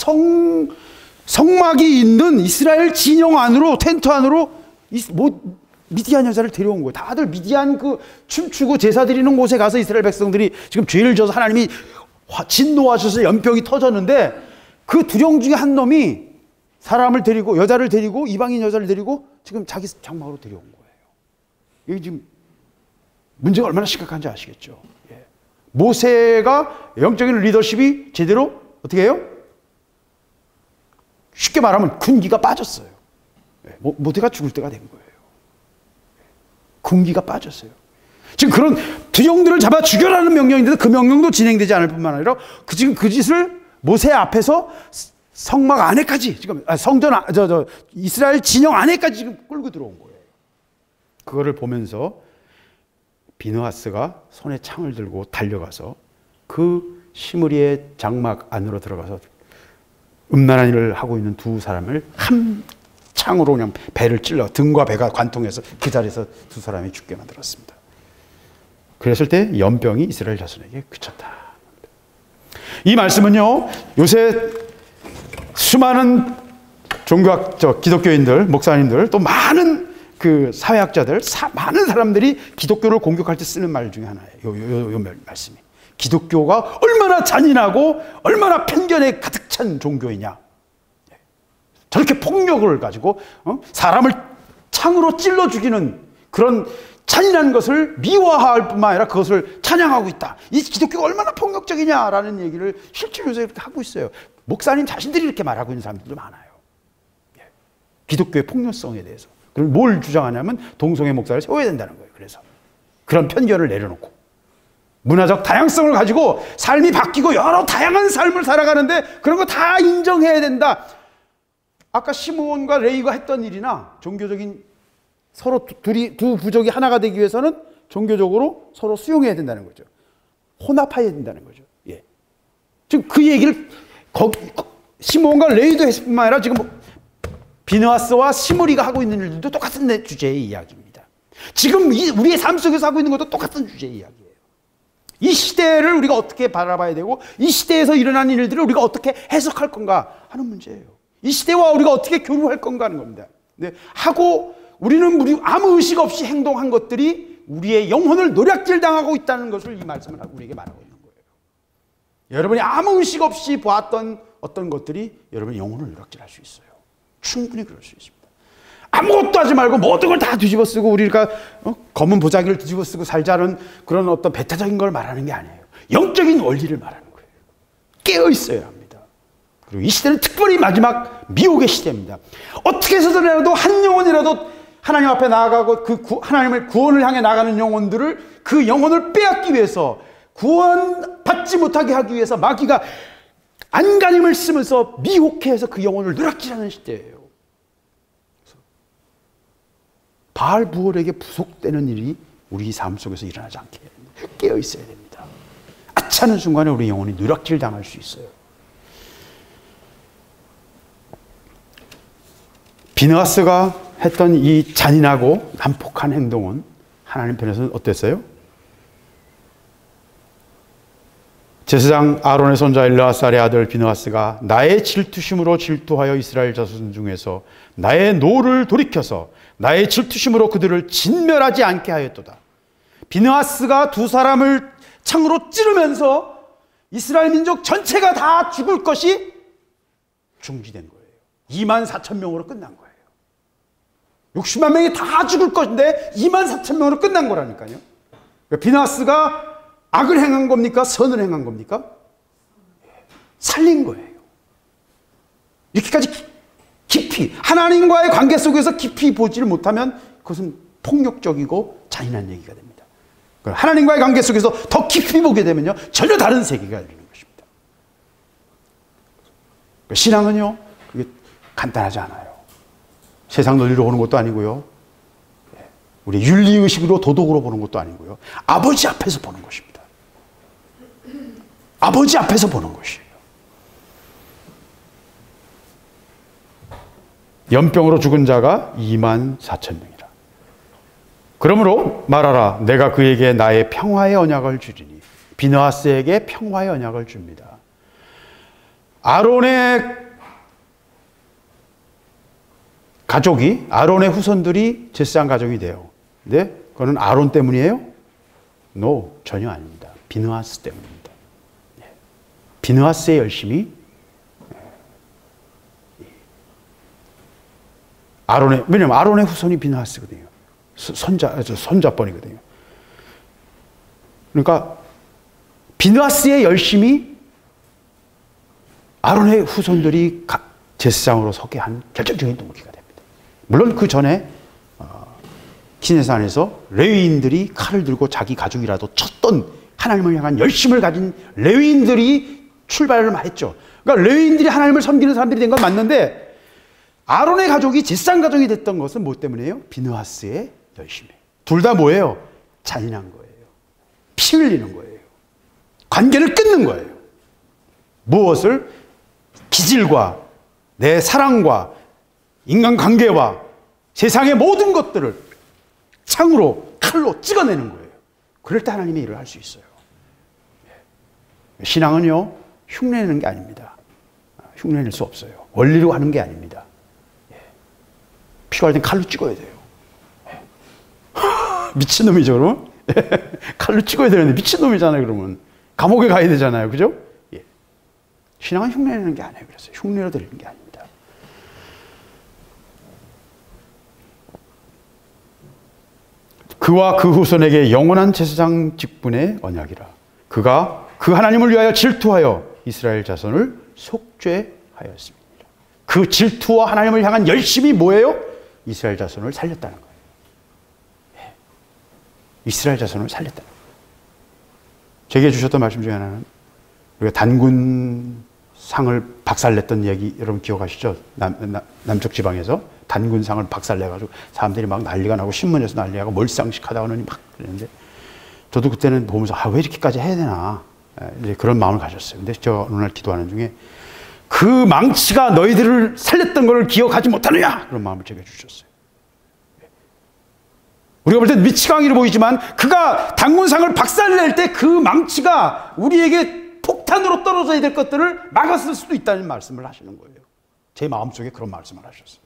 성막이 있는 이스라엘 진영 안으로, 텐트 안으로 미디안 여자를 데려온 거예요. 다들 미디안 그 춤추고 제사 드리는 곳에 가서 이스라엘 백성들이 지금 죄를 져서 하나님이 진노하셔서 연병이 터졌는데 그 두령 중에 한 놈이 사람을 데리고, 여자를 데리고, 이방인 여자를 데리고 지금 자기 장막으로 데려온 거예요. 여기 지금 문제가 얼마나 심각한지 아시겠죠? 예. 모세가 영적인 리더십이 제대로 어떻게 해요? 쉽게 말하면 군기가 빠졌어요. 예. 모세가 죽을 때가 된 거예요. 군기가 빠졌어요. 지금 그런 두령들을 잡아 죽여라는 명령인데도 그 명령도 진행되지 않을 뿐만 아니라 지금 그 짓을 모세 앞에서 성막 안에까지 지금 성전 이스라엘 진영 안에까지 지금 끌고 들어온 거예요. 그거를 보면서 비느하스가 손에 창을 들고 달려가서 그 시므리의 장막 안으로 들어가서 음란한 일을 하고 있는 두 사람을 한 창으로 그냥 배를 찔러 등과 배가 관통해서 그 자리에서 두 사람이 죽게 만들었습니다. 그랬을 때 연병이 이스라엘 자손에게 그쳤다. 이 말씀은요, 요새 수많은 기독교인들, 목사님들, 또 많은 그 사회학자들, 많은 사람들이 기독교를 공격할 때 쓰는 말 중에 하나예요. 요 말씀이. 기독교가 얼마나 잔인하고 얼마나 편견에 가득 찬 종교이냐. 저렇게 폭력을 가지고 사람을 창으로 찔러 죽이는 그런 잔인한 것을 미화할 뿐만 아니라 그것을 찬양하고 있다. 이 기독교가 얼마나 폭력적이냐라는 얘기를 실제로 요새 이렇게 하고 있어요. 목사님 자신들이 이렇게 말하고 있는 사람들도 많아요. 기독교의 폭력성에 대해서. 그리고 뭘 주장하냐면 동성애 목사를 세워야 된다는 거예요. 그래서 그런 편견을 내려놓고 문화적 다양성을 가지고 삶이 바뀌고 여러 다양한 삶을 살아가는데 그런 거 다 인정해야 된다. 아까 시므온과 레위가 했던 일이나 종교적인 서로 두 부족이 하나가 되기 위해서는 종교적으로 서로 수용해야 된다는 거죠. 혼합해야 된다는 거죠. 예. 지금 그 얘기를 시므온과 레위도 했을 뿐만 아니라 지금 비느하스와 시므리가 하고 있는 일들도 똑같은 주제의 이야기입니다. 지금 우리의 삶 속에서 하고 있는 것도 똑같은 주제의 이야기예요. 이 시대를 우리가 어떻게 바라봐야 되고 이 시대에서 일어난 일들을 우리가 어떻게 해석할 건가 하는 문제예요. 이 시대와 우리가 어떻게 교류할 건가 하는 겁니다. 네, 하고 우리는 아무 의식 없이 행동한 것들이 우리의 영혼을 노략질 당하고 있다는 것을 이 말씀을 우리에게 말하고 있는 거예요. 여러분이 아무 의식 없이 보았던 어떤 것들이 여러분의 영혼을 노략질할 수 있어요. 충분히 그럴 수 있습니다. 아무것도 하지 말고 모든 걸 다 뒤집어 쓰고 우리가 검은 보자기를 뒤집어 쓰고 살자는 그런 어떤 배타적인 걸 말하는 게 아니에요. 영적인 원리를 말하는 거예요. 깨어 있어야 합니다. 그리고 이 시대는 특별히 마지막 미혹의 시대입니다. 어떻게 해서든라도 한 영혼이라도 하나님 앞에 나아가고 하나님의 구원을 향해 나가는 영혼들을 그 영혼을 빼앗기 위해서 구원받지 못하게 하기 위해서 마귀가 안간힘을 쓰면서 미혹해 해서 그 영혼을 누락질하는 시대예요. 바알부올에게 부속되는 일이 우리 삶 속에서 일어나지 않게 깨어 있어야 됩니다. 아차는 순간에 우리 영혼이 누락질 당할 수 있어요. 비느하스가 했던 이 잔인하고 난폭한 행동은 하나님 편에서는 어땠어요? 제사장 아론의 손자 엘르아살의 아들 비느하스가 나의 질투심으로 질투하여 이스라엘 자손 중에서 나의 노를 돌이켜서 나의 질투심으로 그들을 진멸하지 않게 하였도다. 비느하스가 두 사람을 창으로 찌르면서 이스라엘 민족 전체가 다 죽을 것이 중지된 거예요. 24,000명으로 끝난 거예요. 60만 명이 다 죽을 것인데 24,000명으로 끝난 거라니까요. 비느하스가 악을 행한 겁니까? 선을 행한 겁니까? 살린 거예요. 이렇게까지 깊이 하나님과의 관계 속에서 깊이 보지를 못하면 그것은 폭력적이고 잔인한 얘기가 됩니다. 하나님과의 관계 속에서 더 깊이 보게 되면요 전혀 다른 세계가 되는 것입니다. 신앙은요, 그게 간단하지 않아요. 세상 논리로 보는 것도 아니고요. 우리 윤리의식으로 도덕으로 보는 것도 아니고요. 아버지 앞에서 보는 것입니다. 아버지 앞에서 보는 것이에요. 연병으로 죽은 자가 24,000명이라. 그러므로 말하라. 내가 그에게 나의 평화의 언약을 주리니. 비느하스에게 평화의 언약을 줍니다. 아론의 가족이, 아론의 후손들이 제사장 가족이 돼요. 근데 그거는 아론 때문이에요? No, 전혀 아닙니다. 비느하스 때문입니다. 비느하스의 열심이 왜냐면 아론의 후손이 비느하스거든요. 손자뻘이거든요. 그러니까 비느하스의 열심이 아론의 후손들이 제사장으로 서게 한 결정적인 동기가 됩니다. 물론 그 전에 시내산에서 레위인들이 칼을 들고 자기 가족이라도 쳤던 하나님을 향한 열심을 가진 레위인들이 출발을 했죠. 그러니까 레위인들이 하나님을 섬기는 사람들이 된 건 맞는데 아론의 가족이 제사장 가족이 됐던 것은 뭐 때문이에요? 비느하스의 열심이에요. 둘 다 뭐예요? 잔인한 거예요. 피 흘리는 거예요. 관계를 끊는 거예요. 무엇을? 기질과 내 사랑과 인간관계와 세상의 모든 것들을 창으로 칼로 찍어내는 거예요. 그럴 때 하나님의 일을 할 수 있어요. 신앙은요, 흉내내는 게 아닙니다. 흉내낼 수 없어요. 원리로 하는 게 아닙니다. 필요할 땐 칼로 찍어야 돼요. 미친놈이죠, 그러면? 칼로 찍어야 되는데 미친놈이잖아요, 그러면. 감옥에 가야 되잖아요, 그죠? 신앙은 흉내내는 게 아니에요. 그래서 흉내로 드리는 게 아닙니다. 그와 그 후손에게 영원한 제사장 직분의 언약이라. 그가 그 하나님을 위하여 질투하여 이스라엘 자손을 속죄하였습니다. 그 질투와 하나님을 향한 열심이 뭐예요? 이스라엘 자손을 살렸다는 거예요. 이스라엘 자손을 살렸다는 거예요. 제게 주셨던 말씀 중에 하나는 우리가 단군 상을 박살냈던 얘기 여러분 기억하시죠? 남쪽 지방에서 단군상을 박살내가지고 사람들이 막 난리가 나고 신문에서 난리가 나고 몰상식 하다 하느니 막 그랬는데 저도 그때는 보면서 왜 이렇게까지 해야 되나 이제 그런 마음을 가졌어요. 근데 저 어느 날 기도하는 중에 그 망치가 너희들을 살렸던 것을 기억하지 못하느냐 그런 마음을 제게 주셨어요. 우리가 볼 땐 미치광이로 보이지만 그가 단군상을 박살낼 때 그 망치가 우리에게 폭탄으로 떨어져야 될 것들을 막았을 수도 있다는 말씀을 하시는 거예요. 제 마음속에 그런 말씀을 하셨어요.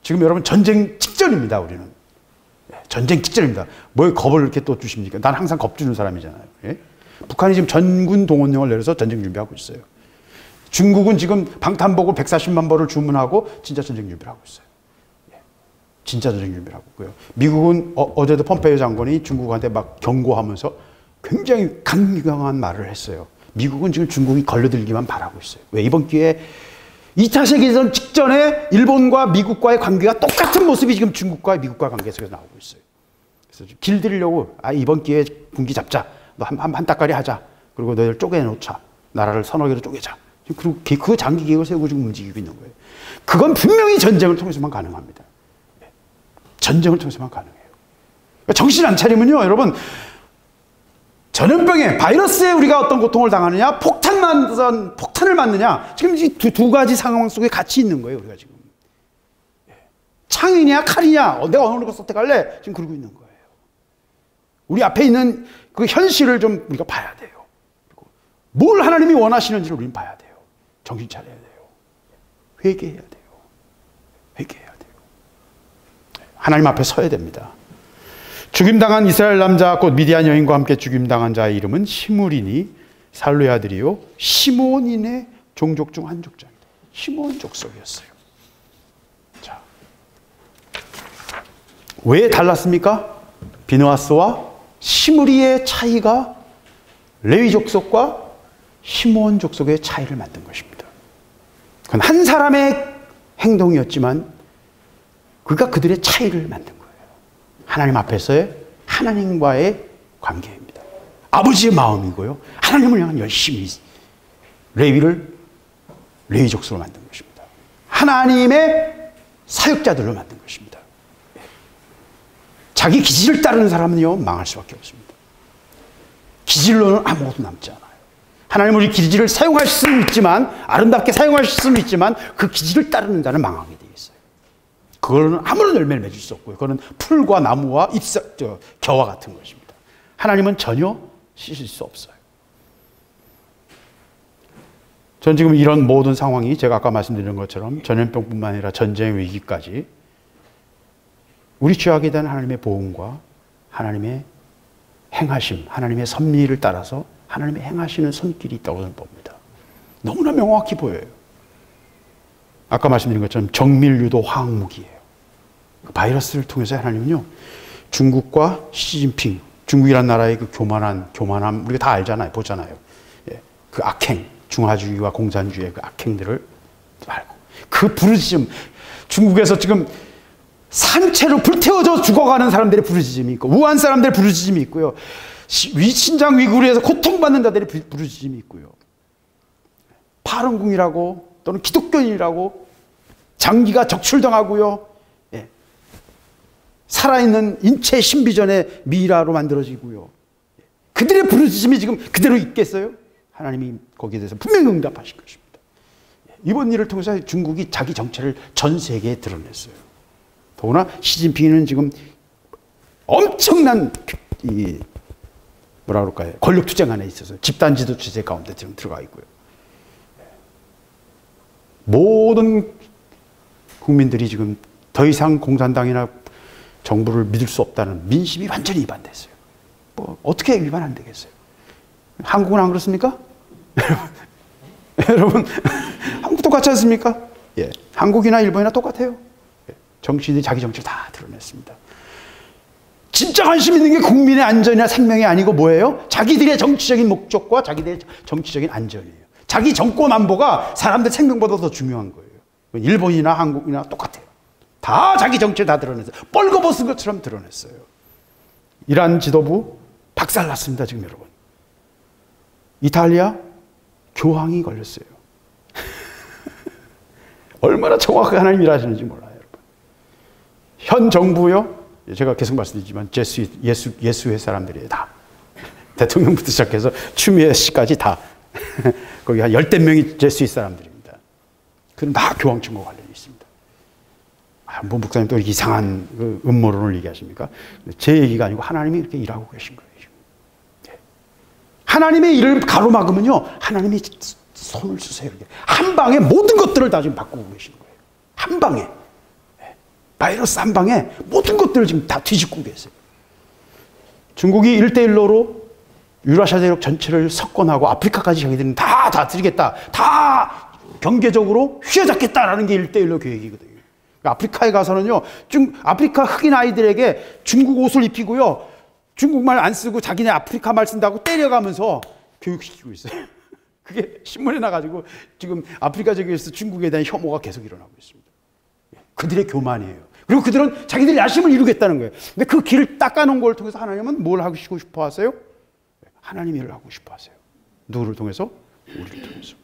지금 여러분 전쟁 직전입니다. 우리는 전쟁 직전입니다. 뭘 겁을 이렇게 또 주십니까? 난 항상 겁 주는 사람이잖아요. 예? 북한이 지금 전군 동원령을 내려서 전쟁 준비하고 있어요. 중국은 지금 방탄복을 140만 벌을 주문하고 진짜 전쟁 준비를 하고 있어요. 진짜 전쟁 준비를 하고 있고요. 미국은 어제도 폼페이오 장관이 중국한테 막 경고하면서 굉장히 강경한 말을 했어요. 미국은 지금 중국이 걸려들기만 바라고 있어요. 왜? 이번 기회에 2차 세계대전 직전에 일본과 미국과의 관계가 똑같은 모습이 지금 중국과 미국과 관계 속에서 나오고 있어요. 그래서 길들이려고 이번 기회에 군기 잡자. 너 한 따까리 하자. 그리고 너희를 쪼개놓자. 나라를 서너 개로 쪼개자. 그리고 그 장기 계획을 세우고 지금 움직이고 있는 거예요. 그건 분명히 전쟁을 통해서만 가능합니다. 전쟁을 통해서만 가능해요. 그러니까 정신 안 차리면요, 여러분, 전염병에, 바이러스에 우리가 어떤 고통을 당하느냐, 폭탄을 맞느냐, 지금 이 두 가지 상황 속에 같이 있는 거예요, 우리가 지금. 창이냐, 칼이냐, 내가 어느 걸 선택할래? 지금 그러고 있는 거예요. 우리 앞에 있는 그 현실을 좀 우리가 봐야 돼요. 그리고 뭘 하나님이 원하시는지를 우리는 봐야 돼요. 정신 차려야 돼요. 회개해야 돼요. 회개해야 돼요. 하나님 앞에 서야 됩니다. 죽임당한 이스라엘 남자 곧 미디안 여인과 함께 죽임당한 자의 이름은 시므리니 살루의 아들이요 시므온인의 종족 중 한 족장이다. 시므온 족속이었어요. 자, 왜 달랐습니까? 비느하스와 시므리의 차이가 레위 족속과 시므온 족속의 차이를 만든 것입니다. 그건 한 사람의 행동이었지만 그가 그들의 차이를 만든 거예요. 하나님 앞에서의 하나님과의 관계입니다. 아버지의 마음이고요. 하나님을 향한 열심이 레위를 레위 족속으로 만든 것입니다. 하나님의 사역자들로 만든 것입니다. 자기 기질을 따르는 사람은요, 망할 수밖에 없습니다. 기질로는 아무것도 남지 않아요. 하나님은 우리 기질을 사용할 수는 있지만, 아름답게 사용할 수는 있지만, 그 기질을 따르는 자는 망하게 되어 있어요. 그거는 아무런 열매를 맺을 수 없고요. 그거는 풀과 나무와 겨와 같은 것입니다. 하나님은 전혀 씻을 수 없어요. 전 지금 이런 모든 상황이 제가 아까 말씀드린 것처럼 전염병뿐만 아니라 전쟁 위기까지 우리 죄악에 대한 하나님의 보응과 하나님의 행하심, 하나님의 섭리를 따라서 하나님의 행하시는 손길이 있다고 저는 봅니다. 너무나 명확히 보여요. 아까 말씀드린 것처럼 정밀유도 화학무기예요. 그 바이러스를 통해서 하나님은요, 중국과 시진핑, 중국이라는 나라의 그 교만함 우리가 다 알잖아요, 보잖아요. 예, 그 악행, 중화주의와 공산주의의 그 악행들을 알고, 그 부르짖음, 중국에서 지금 산채로 불태워져 죽어가는 사람들의 부르짖음이 있고, 우한 사람들의 부르짖음이 있고요, 신장 위구르에서 고통받는 자들의 부르짖음이 있고요, 파룬궁이라고 또는 기독교인이라고 장기가 적출당하고요, 예, 살아있는 인체 신비전의 미라로 만들어지고요, 그들의 부르짖음이 지금 그대로 있겠어요? 하나님이 거기에 대해서 분명히 응답하실 것입니다. 이번 일을 통해서 중국이 자기 정체를 전 세계에 드러냈어요. 더구나 시진핑은 지금 엄청난 뭐라 그럴까요? 권력 투쟁 안에 있어서 집단 지도 체제 가운데 지금 들어가 있고요. 모든 국민들이 지금 더 이상 공산당이나 정부를 믿을 수 없다는 민심이 완전히 위반됐어요. 뭐 어떻게 위반 안 되겠어요? 한국은 안 그렇습니까? 여러분, 한국 똑같지 않습니까? 예, 한국이나 일본이나 똑같아요. 예, 정치인들이 자기 정체를 다 드러냈습니다. 진짜 관심 있는 게 국민의 안전이나 생명이 아니고 뭐예요? 자기들의 정치적인 목적과 자기들의 정치적인 안전이에요. 자기 정권 안보가 사람들 생명보다 더 중요한 거예요. 일본이나 한국이나 똑같아요. 다 자기 정체를 다 드러냈어요. 뻘거벗은 것처럼 드러냈어요. 이란 지도부 박살났습니다, 지금 여러분. 이탈리아 교황이 걸렸어요. 얼마나 정확하게 하나님 일하시는지 몰라요, 여러분. 현 정부요, 제가 계속 말씀드리지만 예수회 사람들이에요, 다. 대통령부터 시작해서 추미애 씨까지 다. 거기 한 10대 명이 제스윗 사람들입니다. 그럼 다 교황청과 관련이 있습니다. 뭐 목사님 또 이상한 그 음모론을 얘기하십니까? 제 얘기가 아니고 하나님이 이렇게 일하고 계신 거예요. 하나님의 일을 가로막으면요, 하나님이 손을 쓰세요. 이렇게. 한 방에 모든 것들을 다 지금 바꾸고 계신 거예요. 한 방에. 바이러스 한 방에 모든 것들을 지금 다 뒤집고 계세요. 중국이 1대1로로 유라시아 대륙 전체를 석권하고 아프리카까지 자기들은 다 다스리겠다, 다 경제적으로 휘어잡겠다라는 게 1대1로 계획이거든요. 아프리카에 가서는요, 아프리카 흑인 아이들에게 중국 옷을 입히고요, 중국말 안 쓰고 자기네 아프리카 말 쓴다고 때려가면서 교육시키고 있어요. 그게 신문에 나가지고 지금 아프리카 지역에서 중국에 대한 혐오가 계속 일어나고 있습니다. 그들의 교만이에요. 그리고 그들은 자기들의 야심을 이루겠다는 거예요. 근데 그 길을 닦아놓은 걸 통해서 하나님은 뭘 하고 싶어 하세요? 하나님 일을 하고 싶어 하세요. 누구를 통해서? 우리를 통해서.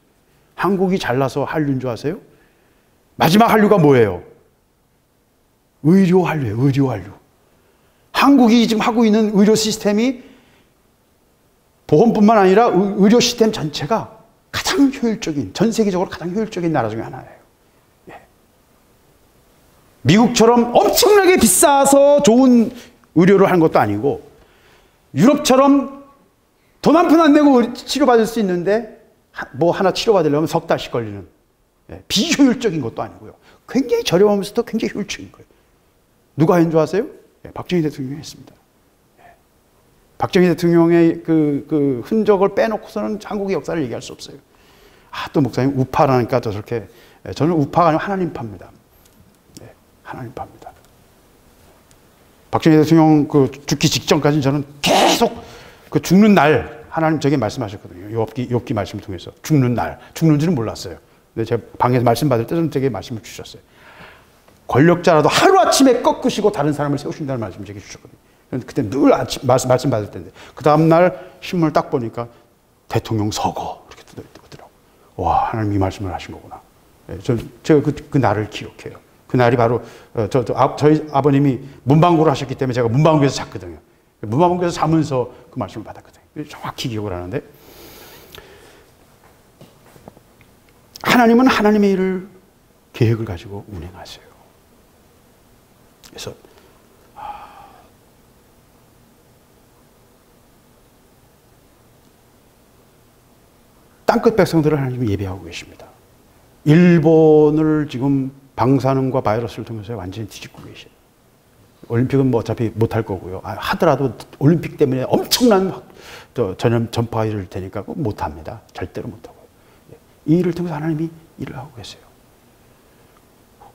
한국이 잘나서 한류인 줄 아세요? 마지막 한류가 뭐예요? 의료 한류예요. 의료 한류. 한국이 지금 하고 있는 의료 시스템이 보건뿐만 아니라 의료 시스템 전체가 가장 효율적인, 전 세계적으로 가장 효율적인 나라 중에 하나예요. 예. 미국처럼 엄청나게 비싸서 좋은 의료를 하는 것도 아니고, 유럽처럼 돈 한 푼 안 내고 치료받을 수 있는데 뭐 하나 치료받으려면 석 달씩 걸리는, 예, 비효율적인 것도 아니고요. 굉장히 저렴하면서도 굉장히 효율적인 거예요. 누가 한 줄 아세요? 예, 박정희 대통령이 했습니다. 예. 박정희 대통령의 그 흔적을 빼놓고서는 한국의 역사를 얘기할 수 없어요. 아, 또 목사님 우파라니까 또 저렇게. 예, 저는 우파가 아니고 하나님파입니다. 예, 하나님파입니다. 박정희 대통령 그 죽기 직전까지는 저는 계속 그 죽는 날 하나님 저에게 말씀하셨거든요. 욥기 말씀을 통해서 죽는 날, 죽는지는 몰랐어요. 근데 제가 방에서 말씀 받을 때 저에게 말씀을 주셨어요. 권력자라도 하루아침에 꺾으시고 다른 사람을 세우신다는 말씀을 제게 주셨거든요. 그때 늘 말씀 받을 때인데, 그 다음날 신문을 딱 보니까 대통령 서거 이렇게 뜨더라고요. 와, 하나님 이 말씀을 하신 거구나. 예, 제가 그 날을 기억해요. 그 날이 바로 저희 아버님이 문방구를 하셨기 때문에 제가 문방구에서 잤거든요. 문방구에서 자면서 그 말씀을 받았거든요. 정확히 기억을 하는데, 하나님은 하나님의 일을 계획을 가지고 운행하세요. 그래서 땅끝 백성들을 하나님이 예배하고 계십니다. 일본을 지금 방사능과 바이러스를 통해서 완전히 뒤집고 계셔요. 올림픽은 뭐 어차피 못할 거고요. 하더라도 올림픽 때문에 엄청난 전파가 이를 테니까 못합니다. 절대로 못하고요. 이 일을 통해서 하나님이 일을 하고 계세요.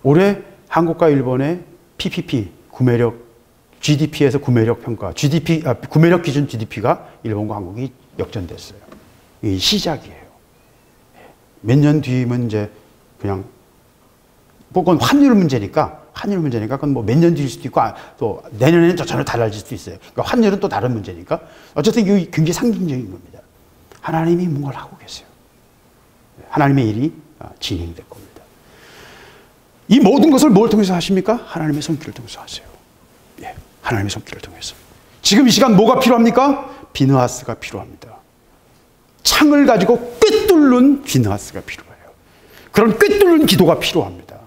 올해 한국과 일본의 PPP, 구매력, GDP에서 구매력 평가, 구매력 기준 GDP가 일본과 한국이 역전됐어요. 이 시작이에요. 몇 년 뒤면 이제 그냥, 그건 환율 문제니까 그건 뭐 몇 년 뒤일 수도 있고, 또 내년에는 전혀 달라질 수도 있어요. 그러니까 환율은 또 다른 문제니까. 어쨌든 이게 굉장히 상징적인 겁니다. 하나님이 뭔가를 하고 계세요. 하나님의 일이 진행될 겁니다. 이 모든 것을 뭘 통해서 하십니까? 하나님의 손길을 통해서 하세요. 예, 하나님의 손길을 통해서. 지금 이 시간 뭐가 필요합니까? 비느하스가 필요합니다. 창을 가지고 꿰뚫는 비느하스가 필요해요. 그런 꿰뚫는 기도가 필요합니다.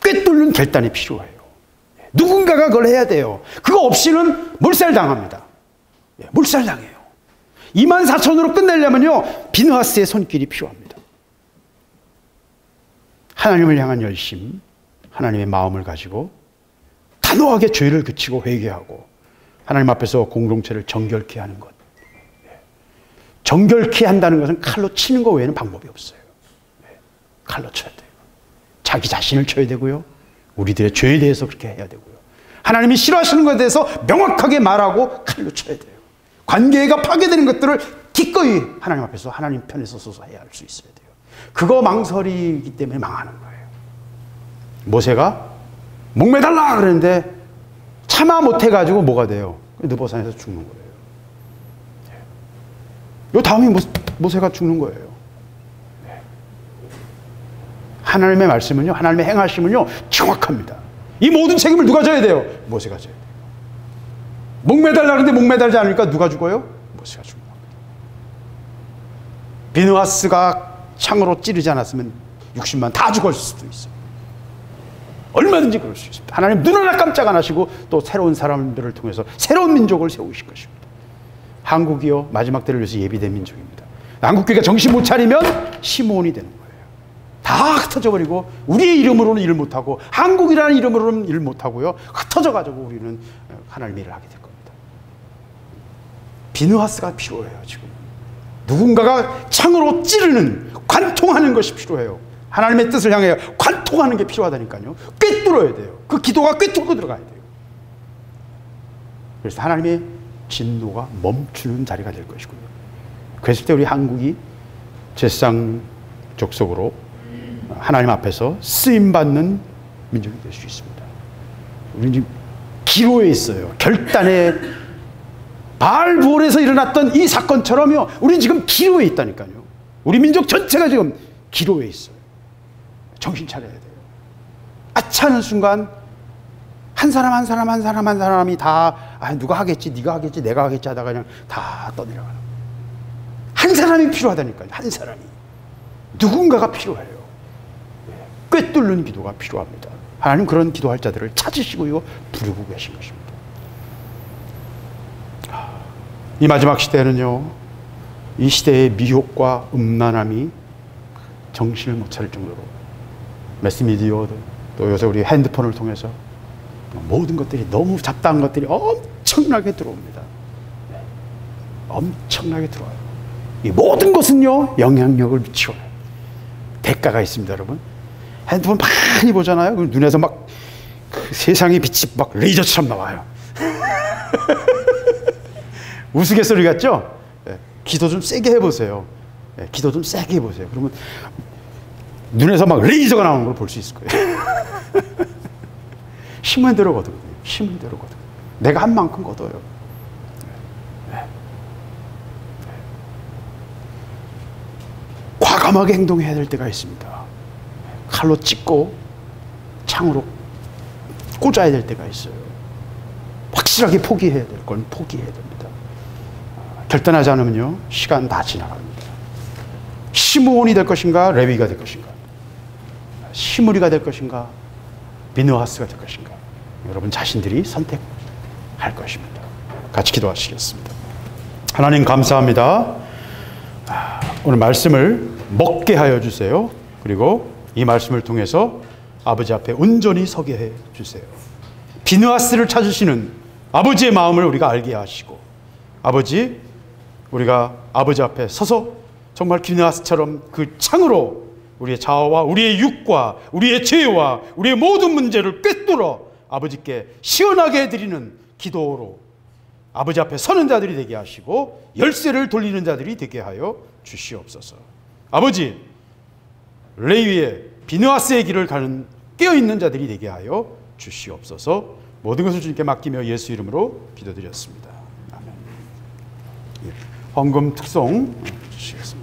꿰뚫는 결단이 필요해요. 누군가가 그걸 해야 돼요. 그거 없이는 몰살당합니다. 몰살당해요. 24,000으로 끝내려면요, 비느하스의 손길이 필요합니다. 하나님을 향한 열심, 하나님의 마음을 가지고 단호하게 죄를 그치고 회개하고 하나님 앞에서 공동체를 정결케 하는 것. 정결케 한다는 것은 칼로 치는 것 외에는 방법이 없어요. 칼로 쳐야 돼요. 자기 자신을 쳐야 되고요. 우리들의 죄에 대해서 그렇게 해야 되고요. 하나님이 싫어하시는 것에 대해서 명확하게 말하고 칼로 쳐야 돼요. 관계가 파괴되는 것들을 기꺼이 하나님 앞에서 하나님 편에 서서 해야 할 수 있어야 돼요. 그거 망설이기 때문에 망하는 거예요. 모세가 목매달라 그랬는데 참아 못해가지고 뭐가 돼요? 느보산에서 죽는 거예요. 요 다음에 모세가 죽는 거예요. 하나님의 말씀은요, 하나님의 행하심은요, 정확합니다. 이 모든 책임을 누가 져야 돼요? 모세가 져야 돼요. 목매달라는데 목매달지 않으니까 누가 죽어요? 모세가 죽는 겁니다. 비느하스가 창으로 찌르지 않았으면 60만 다 죽었을 수도 있어요. 얼마든지 그럴 수 있습니다. 하나님 눈 하나 깜짝 안 하시고 또 새로운 사람들을 통해서 새로운 민족을 세우실 것입니다. 한국이요, 마지막 때를 위해서 예비된 민족입니다. 한국교회가 정신 못 차리면 시므온이 되는 거예요. 다 흩어져 버리고 우리의 이름으로는 일을 못하고 한국이라는 이름으로는 일을 못하고요, 흩어져 가지고 우리는 하나님의 일을 하게 될 겁니다. 비느하스가 필요해요. 지금 누군가가 창으로 찌르는, 관통하는 것이 필요해요. 하나님의 뜻을 향해 관통하는 게 필요하다니까요. 꿰뚫어야 돼요. 그 기도가 꿰뚫고 들어가야 돼요. 그래서 하나님의 진노가 멈추는 자리가 될 것이고요. 그랬을 때 우리 한국이 제사장 족속으로 하나님 앞에서 쓰임받는 민족이 될 수 있습니다. 우리는 지금 기로에 있어요. 결단의 바알부올에서 일어났던 이 사건처럼요, 우리는 지금 기로에 있다니까요. 우리 민족 전체가 지금 기로에 있어요. 정신 차려야 돼요. 아차하는 순간 한 사람이 다 누가 하겠지, 네가 하겠지, 내가 하겠지 하다가 그냥 다 떠내려가는 거예요. 한 사람이 필요하다니까요. 한 사람이. 누군가가 필요해요. 꿰뚫는 기도가 필요합니다. 하나님 그런 기도할 자들을 찾으시고요, 부르고 계신 것입니다. 이 마지막 시대는요, 이 시대의 미혹과 음란함이 정신을 못 차릴 정도로 매스미디어도 또 요새 우리 핸드폰을 통해서 모든 것들이, 너무 잡다한 것들이 엄청나게 들어옵니다. 엄청나게 들어와요. 이 모든 것은요, 영향력을 미쳐요. 대가가 있습니다, 여러분. 핸드폰 많이 보잖아요. 그럼 눈에서 막 그 세상의 빛이 막 레이저처럼 나와요. 우스갯소리 같죠? 기도 좀 세게 해보세요. 기도 좀 세게 해보세요. 그러면 눈에서 막 레이저가 나오는 걸 볼 수 있을 거예요. 힘은 대로 거두거든요. 힘은 대로 거두거든요. 내가 한 만큼 거둬요. 과감하게 행동해야 될 때가 있습니다. 칼로 찢고 창으로 꽂아야 될 때가 있어요. 확실하게 포기해야 될 건 포기해야 됩니다. 결단하지 않으면요, 시간 다 지나갑니다. 시므온이 될 것인가, 레위가 될 것인가, 시므리가 될 것인가, 비느하스가 될 것인가, 여러분 자신들이 선택할 것입니다. 같이 기도하시겠습니다. 하나님 감사합니다. 오늘 말씀을 먹게 하여 주세요. 그리고 이 말씀을 통해서 아버지 앞에 온전히 서게 해 주세요. 비느하스를 찾으시는 아버지의 마음을 우리가 알게 하시고, 아버지, 우리가 아버지 앞에 서서 정말 비느하스처럼 그 창으로 우리의 자아와 우리의 육과 우리의 죄와 우리의 모든 문제를 꿰뚫어 아버지께 시원하게 드리는 기도로 아버지 앞에 서는 자들이 되게 하시고 열쇠를 돌리는 자들이 되게 하여 주시옵소서. 아버지, 레위의 비느하스의 길을 가는 깨어있는 자들이 되게 하여 주시옵소서. 모든 것을 주님께 맡기며 예수 이름으로 기도드렸습니다. 아멘. 헌금 특송 주시겠습니다.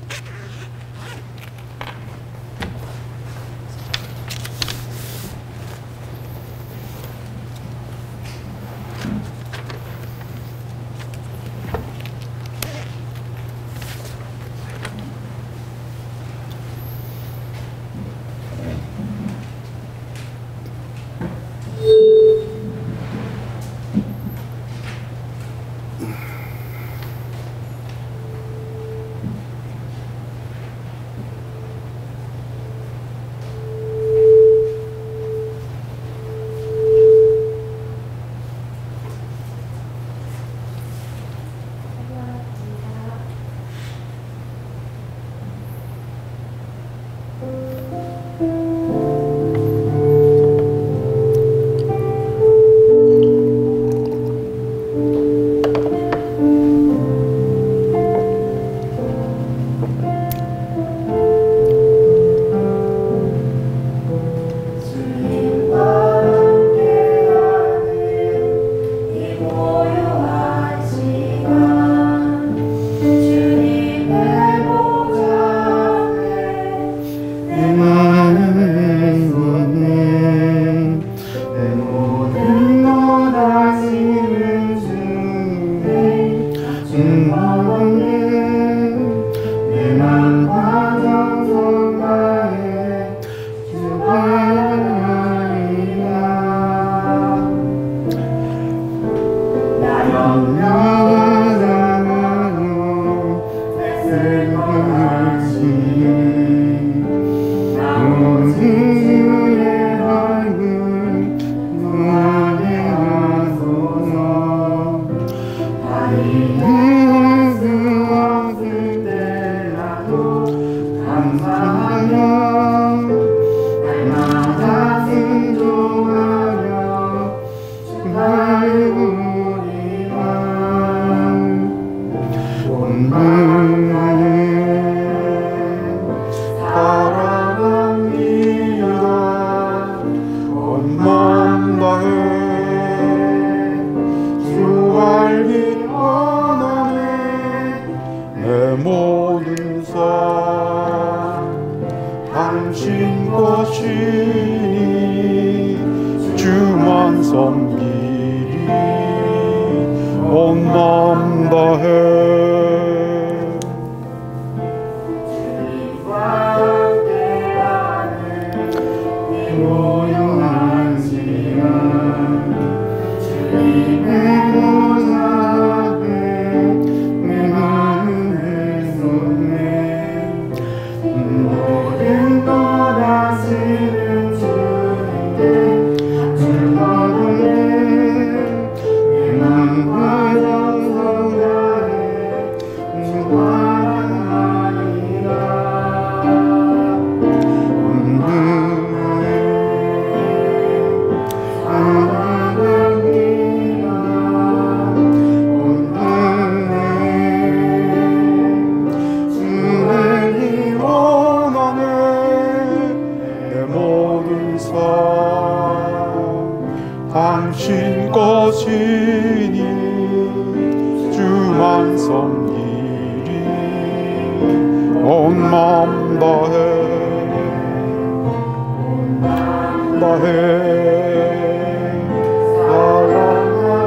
온 마음 다해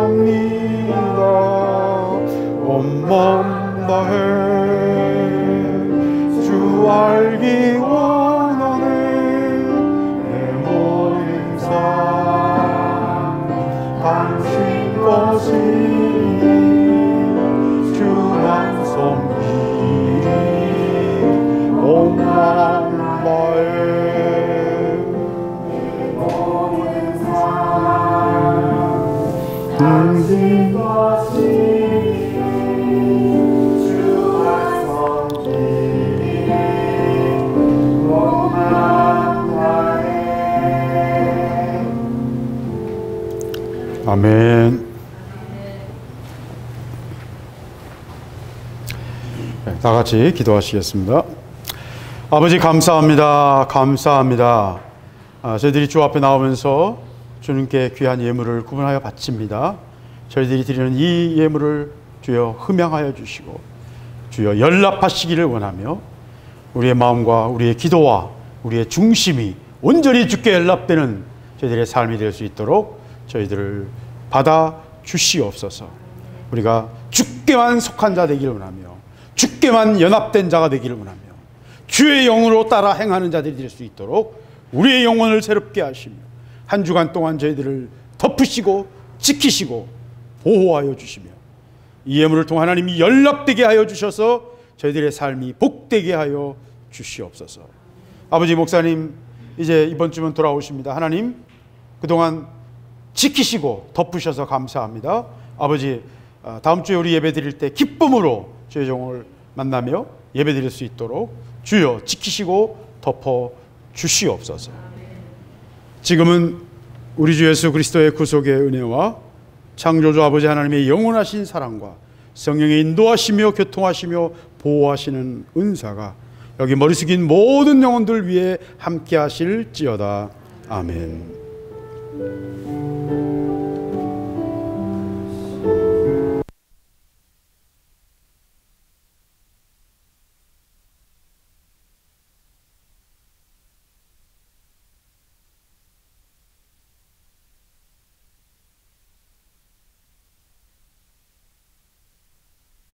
사랑합니다. 온 마음 다해 주 알기 원하네. 내 모든 삶 당신 것이니 주만 섬기리. 온 마음 다해 모든 삶 당신 것이니 주만 섬기리. 온 마음 다해. 아멘. 다 같이 기도하시겠습니다. 아버지 감사합니다. 감사합니다. 저희들이 주 앞에 나오면서 주님께 귀한 예물을 구분하여 바칩니다. 저희들이 드리는 이 예물을 주여 흠양하여 주시고 주여 연락하시기를 원하며 우리의 마음과 우리의 기도와 우리의 중심이 온전히 주께 연락되는 저희들의 삶이 될 수 있도록 저희들을 받아 주시옵소서. 우리가 주께만 속한 자 되기를 원하며 주께만 연합된 자가 되기를 원하며 주의 영으로 따라 행하는 자들이 될 수 있도록 우리의 영혼을 새롭게 하시며 한 주간 동안 저희들을 덮으시고 지키시고 보호하여 주시며 이 예물을 통해 하나님이 연락되게 하여 주셔서 저희들의 삶이 복되게 하여 주시옵소서. 아버지 목사님 이제 이번 주면 돌아오십니다. 하나님 그동안 지키시고 덮으셔서 감사합니다. 아버지 다음 주에 우리 예배 드릴 때 기쁨으로 주의 종을 만나며 예배 드릴 수 있도록 주여 지키시고 덮어 주시옵소서. 지금은 우리 주 예수 그리스도의 구속의 은혜와 창조주 아버지 하나님의 영원하신 사랑과 성령의 인도하시며 교통하시며 보호하시는 은사가 여기 머리 숙인 모든 영혼들 위해 함께 하실지어다. 아멘.